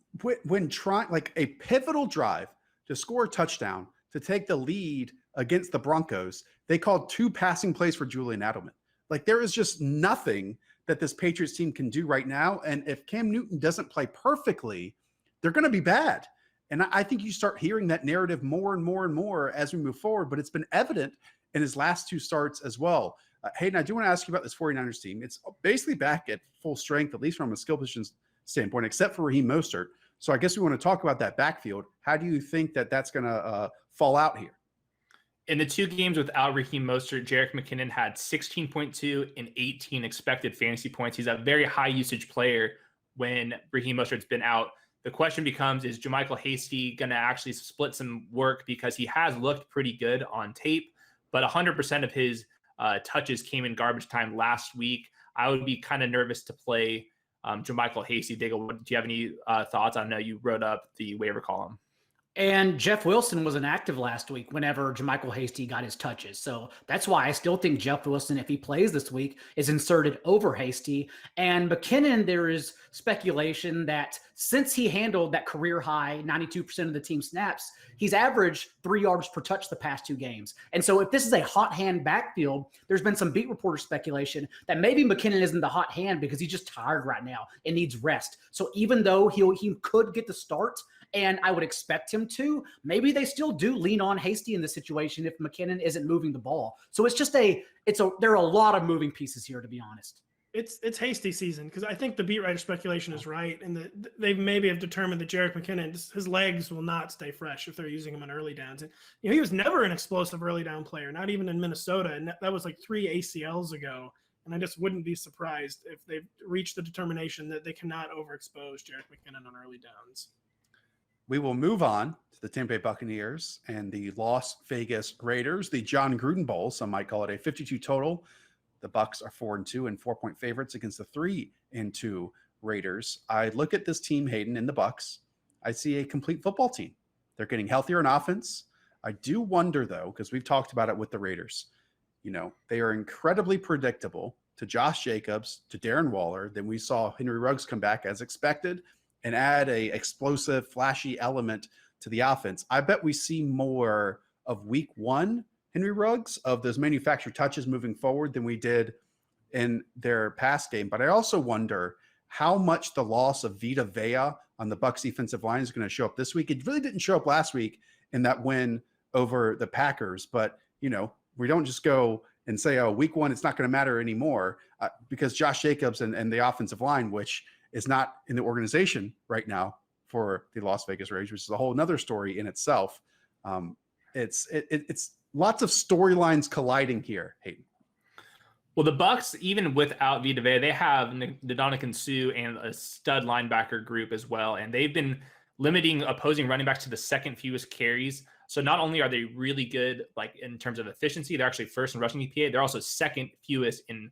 When trying like a pivotal drive to score a touchdown, to take the lead against the Broncos, they called 2 passing plays for Julian Edelman. Like, there is just nothing that this Patriots team can do right now. And if Cam Newton doesn't play perfectly, they're going to be bad. And I think you start hearing that narrative more and more and more as we move forward, but it's been evident in his last 2 starts as well. Hayden, I do want to ask you about this 49ers team. It's basically back at full strength, at least from a skill position standpoint, except for Raheem Mostert. So I guess we want to talk about that backfield. How do you think that that's going to fall out here? In the 2 games without Raheem Mostert, Jerick McKinnon had 16.2 and 18 expected fantasy points. He's a very high usage player when Raheem Mostert's been out. The question becomes, is JaMychal Hasty going to actually split some work, because he has looked pretty good on tape, but 100% of his touches came in garbage time last week. I would be kind of nervous to play JaMychal Hasty. Diggle, do you have any thoughts? I know you wrote up the waiver column. And Jeff Wilson was inactive last week whenever JaMychal Hasty got his touches. So that's why I still think Jeff Wilson, if he plays this week, is inserted over Hasty. And McKinnon, there is speculation that since he handled that career high 92% of the team snaps, he's averaged 3 yards per touch the past 2 games. And so if this is a hot hand backfield, there's been some beat reporter speculation that maybe McKinnon isn't the hot hand because he's just tired right now and needs rest. So even though he could get the start, and I would expect him to, maybe they still do lean on Hasty in this situation if McKinnon isn't moving the ball. So it's just there are a lot of moving pieces here, to be honest. It's Hasty season, because I think the beat writer speculation is right, and they maybe have determined that Jerick McKinnon, his legs will not stay fresh if they're using him on early downs. And he was never an explosive early down player, not even in Minnesota, and that was like 3 ACLs ago. And I just wouldn't be surprised if they've reached the determination that they cannot overexpose Jerick McKinnon on early downs. We will move on to the Tampa Bay Buccaneers and the Las Vegas Raiders, the John Gruden Bowl. Some might call it a 52 total. The Bucs are 4-2 and 4-point favorites against the 3-2 Raiders. I look at this team, Hayden, in the Bucs. I see a complete football team. They're getting healthier in offense. I do wonder, though, because we've talked about it with the Raiders. They are incredibly predictable to Josh Jacobs, to Darren Waller. Then we saw Henry Ruggs come back as expected and add a explosive, flashy element to the offense. I bet we see more of week 1 Henry Ruggs, of those manufactured touches moving forward, than we did in their past game. But I also wonder how much the loss of Vita Vea on the Bucs defensive line is going to show up this week. It really didn't show up last week in that win over the Packers. But, we don't just go and say, oh, week 1, it's not going to matter anymore, because Josh Jacobs and the offensive line, which is not in the organization right now for the Las Vegas Raiders, which is a whole nother story in itself. It's lots of storylines colliding here, Hayden. Well, the Bucs, even without Vita Vea, they have Ndamukong Suh and a stud linebacker group as well, and they've been limiting opposing running backs to the second fewest carries. So not only are they really good, like in terms of efficiency, they're actually first in rushing EPA. They're also second fewest in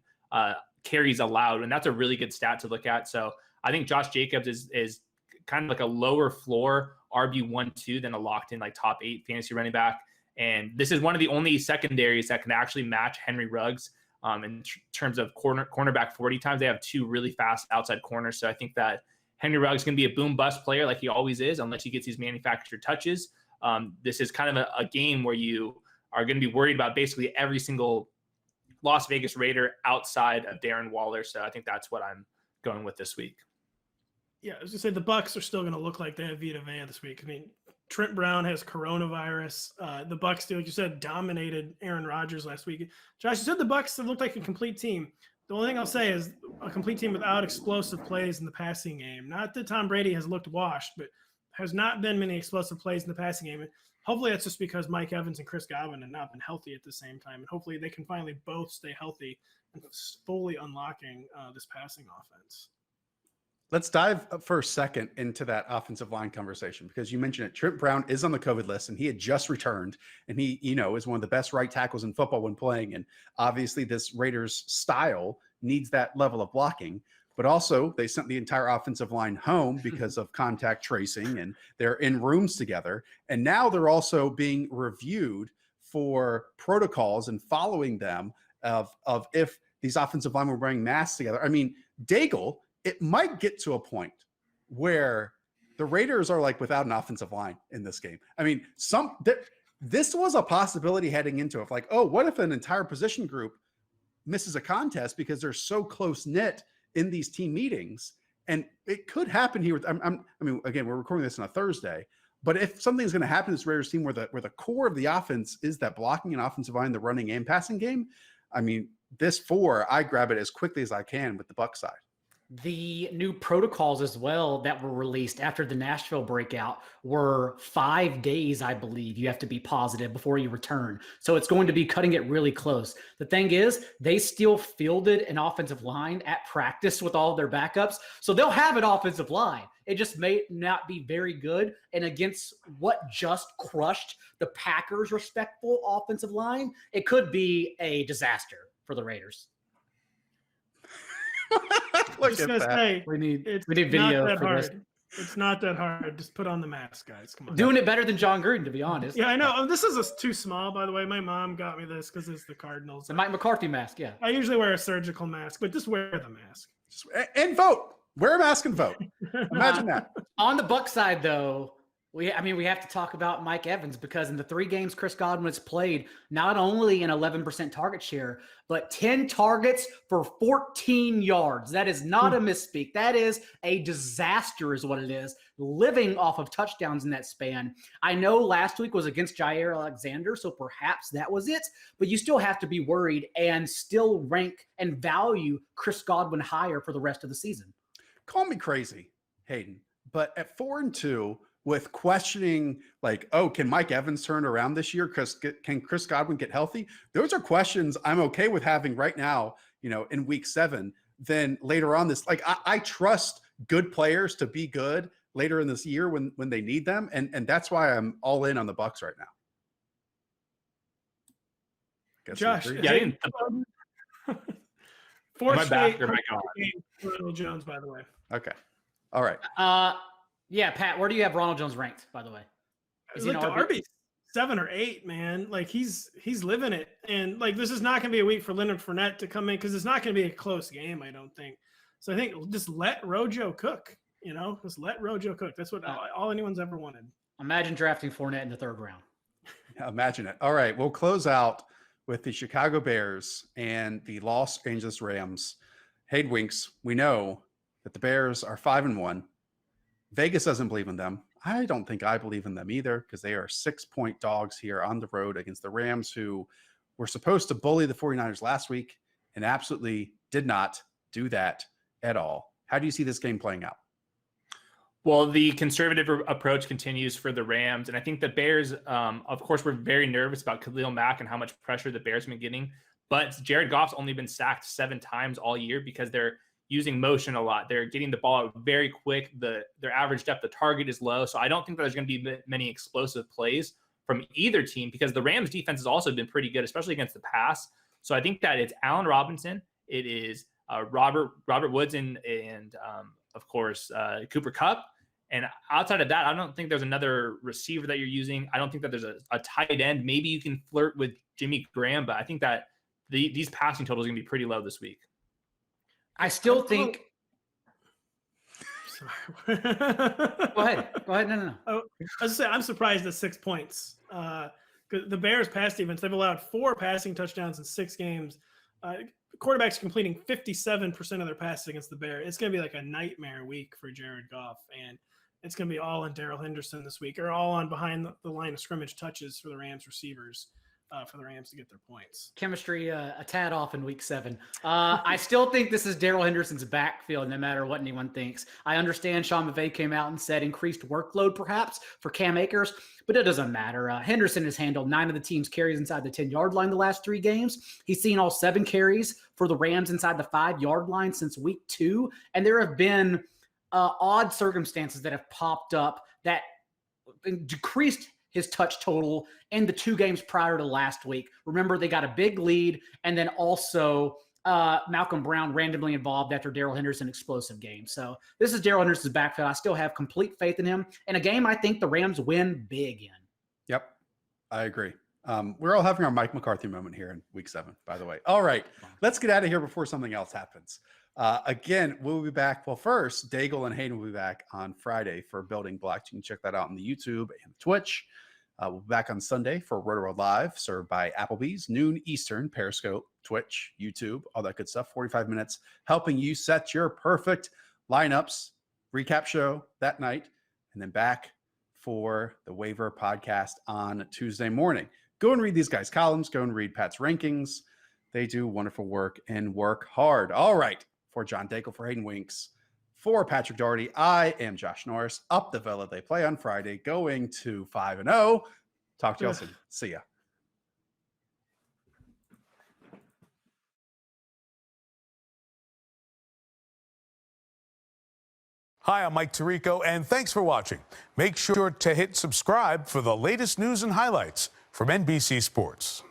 carries allowed, and that's a really good stat to look at. So I think Josh Jacobs is kind of like a lower floor RB1-2 than a locked in like top 8 fantasy running back. And this is one of the only secondaries that can actually match Henry Ruggs. In terms of cornerback 40 times, they have 2 really fast outside corners. So I think that Henry Ruggs can be a boom bust player like he always is, unless he gets these manufactured touches. This is kind of a game where you are going to be worried about basically every single Las Vegas Raider outside of Darren Waller. So I think that's what I'm going with this week. Yeah, I was gonna say the Bucs are still gonna look like they have Vita Vea this week. I mean, Trent Brown has coronavirus. The Bucs, like you said, dominated Aaron Rodgers last week. Josh, you said the Bucs have looked like a complete team. The only thing I'll say is a complete team without explosive plays in the passing game. Not that Tom Brady has looked washed, but has not been many explosive plays in the passing game. And hopefully that's just because Mike Evans and Chris Godwin have not been healthy at the same time. And hopefully they can finally both stay healthy and fully unlocking this passing offense. Let's dive for a second into that offensive line conversation, because you mentioned it. Trent Brown is on the COVID list, and he had just returned, and he, is one of the best right tackles in football when playing. And obviously this Raiders style needs that level of blocking, but also they sent the entire offensive line home because of contact tracing, and they're in rooms together. And now they're also being reviewed for protocols and following them of if these offensive linemen were wearing masks together. I mean, Daigle, it might get to a point where the Raiders are like without an offensive line in this game. I mean, this was a possibility heading into it. Like, oh, what if an entire position group misses a contest because they're so close knit in these team meetings? And it could happen here. I mean, again, we're recording this on a Thursday, but if something's going to happen to this Raiders team where the core of the offense is that blocking and offensive line, the running and passing game, I mean, I grab it as quickly as I can with the Bucs side. The new protocols as well that were released after the Nashville breakout were 5 days, I believe, you have to be positive before you return. So it's going to be cutting it really close. The thing is, they still fielded an offensive line at practice with all of their backups. So they'll have an offensive line. It just may not be very good. And against what just crushed the Packers' respectful offensive line, it could be a disaster for the Raiders. Look at that. Say, we need video for this. It's not that hard. Just put on the mask, guys. Come on. Doing it better than John Gruden, to be honest. Yeah, I know. This is too small, by the way. My mom got me this because it's the Cardinals. The Mike McCarthy mask, yeah. I usually wear a surgical mask, but just wear the mask. And vote. Wear a mask and vote. Imagine that. On the Bucs side, though, we have to talk about Mike Evans, because in the 3 games Chris Godwin has played, not only an 11% target share, but 10 targets for 14 yards. That is not a misspeak. That is a disaster is what it is, living off of touchdowns in that span. I know last week was against Jair Alexander, so perhaps that was it, but you still have to be worried and still rank and value Chris Godwin higher for the rest of the season. Call me crazy, Hayden, but at 4-2, with questioning like, oh, can Mike Evans turn around this year? Can Chris Godwin get healthy? Those are questions I'm okay with having right now, in week 7. Then later on this, like I trust good players to be good later in this year when they need them. And that's why I'm all in on the Bucs right now. Josh, yeah, fourth back straight or my God. for Ronald Jones, by the way. Okay. All right. Yeah, Pat, where do you have Ronald Jones ranked, by the way? Is like the RB 7 or 8, man. Like he's living it. And like this is not going to be a week for Leonard Fournette to come in because it's not going to be a close game, I don't think. So I think just let Rojo cook, just let Rojo cook. That's what all anyone's ever wanted. Imagine drafting Fournette in the 3rd round. Yeah, imagine it. All right, we'll close out with the Chicago Bears and the Los Angeles Rams. Hey, Winks, we know that the Bears are 5-1. Vegas doesn't believe in them. I don't think I believe in them either, because they are 6-point dogs here on the road against the Rams, who were supposed to bully the 49ers last week and absolutely did not do that at all. How do you see this game playing out? Well, the conservative approach continues for the Rams. And I think the Bears, of course, were very nervous about Khalil Mack and how much pressure the Bears have been getting. But Jared Goff's only been sacked 7 times all year because they're using motion a lot. They're getting the ball out very quick. Their average depth of target is low. So I don't think there's going to be many explosive plays from either team because the Rams defense has also been pretty good, especially against the pass. So I think that it's Allen Robinson. It is Robert Woods and of course, Cooper Kupp. And outside of that, I don't think there's another receiver that you're using. I don't think that there's a tight end. Maybe you can flirt with Jimmy Graham, but I think that these passing totals are going to be pretty low this week. I still think. Sorry. Go ahead. No. I was say I'm surprised at 6 points. The Bears' pass defense, they've allowed 4 passing touchdowns in 6 games. Quarterbacks completing 57% of their passes against the Bears. It's going to be like a nightmare week for Jared Goff, and it's going to be all on Darrell Henderson this week, or all on behind the line of scrimmage touches for the Rams receivers. For the Rams to get their points. Chemistry a tad off in week 7. I still think this is Darrell Henderson's backfield, no matter what anyone thinks. I understand Sean McVay came out and said increased workload perhaps for Cam Akers, but it doesn't matter. Henderson has handled 9 of the team's carries inside the 10-yard line the last 3 games. He's seen all 7 carries for the Rams inside the 5-yard line since week 2. And there have been odd circumstances that have popped up that decreased his touch total in the 2 games prior to last week. Remember, they got a big lead, and then also Malcolm Brown randomly involved after Darrell Henderson explosive game. So this is Darrell Henderson's backfield. I still have complete faith in him. In a game I think the Rams win big in. Yep, I agree. We're all having our Mike McCarthy moment here in week 7, by the way. All right, let's get out of here before something else happens. Again, we'll be back. Well, first, Daigle and Hayden will be back on Friday for Building Blocks. You can check that out on the YouTube and the Twitch. We'll be back on Sunday for Rotoworld Live, served by Applebee's, noon Eastern, Periscope, Twitch, YouTube, all that good stuff. 45 minutes helping you set your perfect lineups, recap show that night, and then back for the Waiver podcast on Tuesday morning. Go and read these guys' columns. Go and read Pat's rankings. They do wonderful work and work hard. All right. For John Daigle, for Hayden Winks, for Patrick Doherty, I am Josh Norris. Up the Villa. They play on Friday, going to 5-0. Talk to y'all soon. See ya. Hi, I'm Mike Tirico, and thanks for watching. Make sure to hit subscribe for the latest news and highlights from NBC Sports.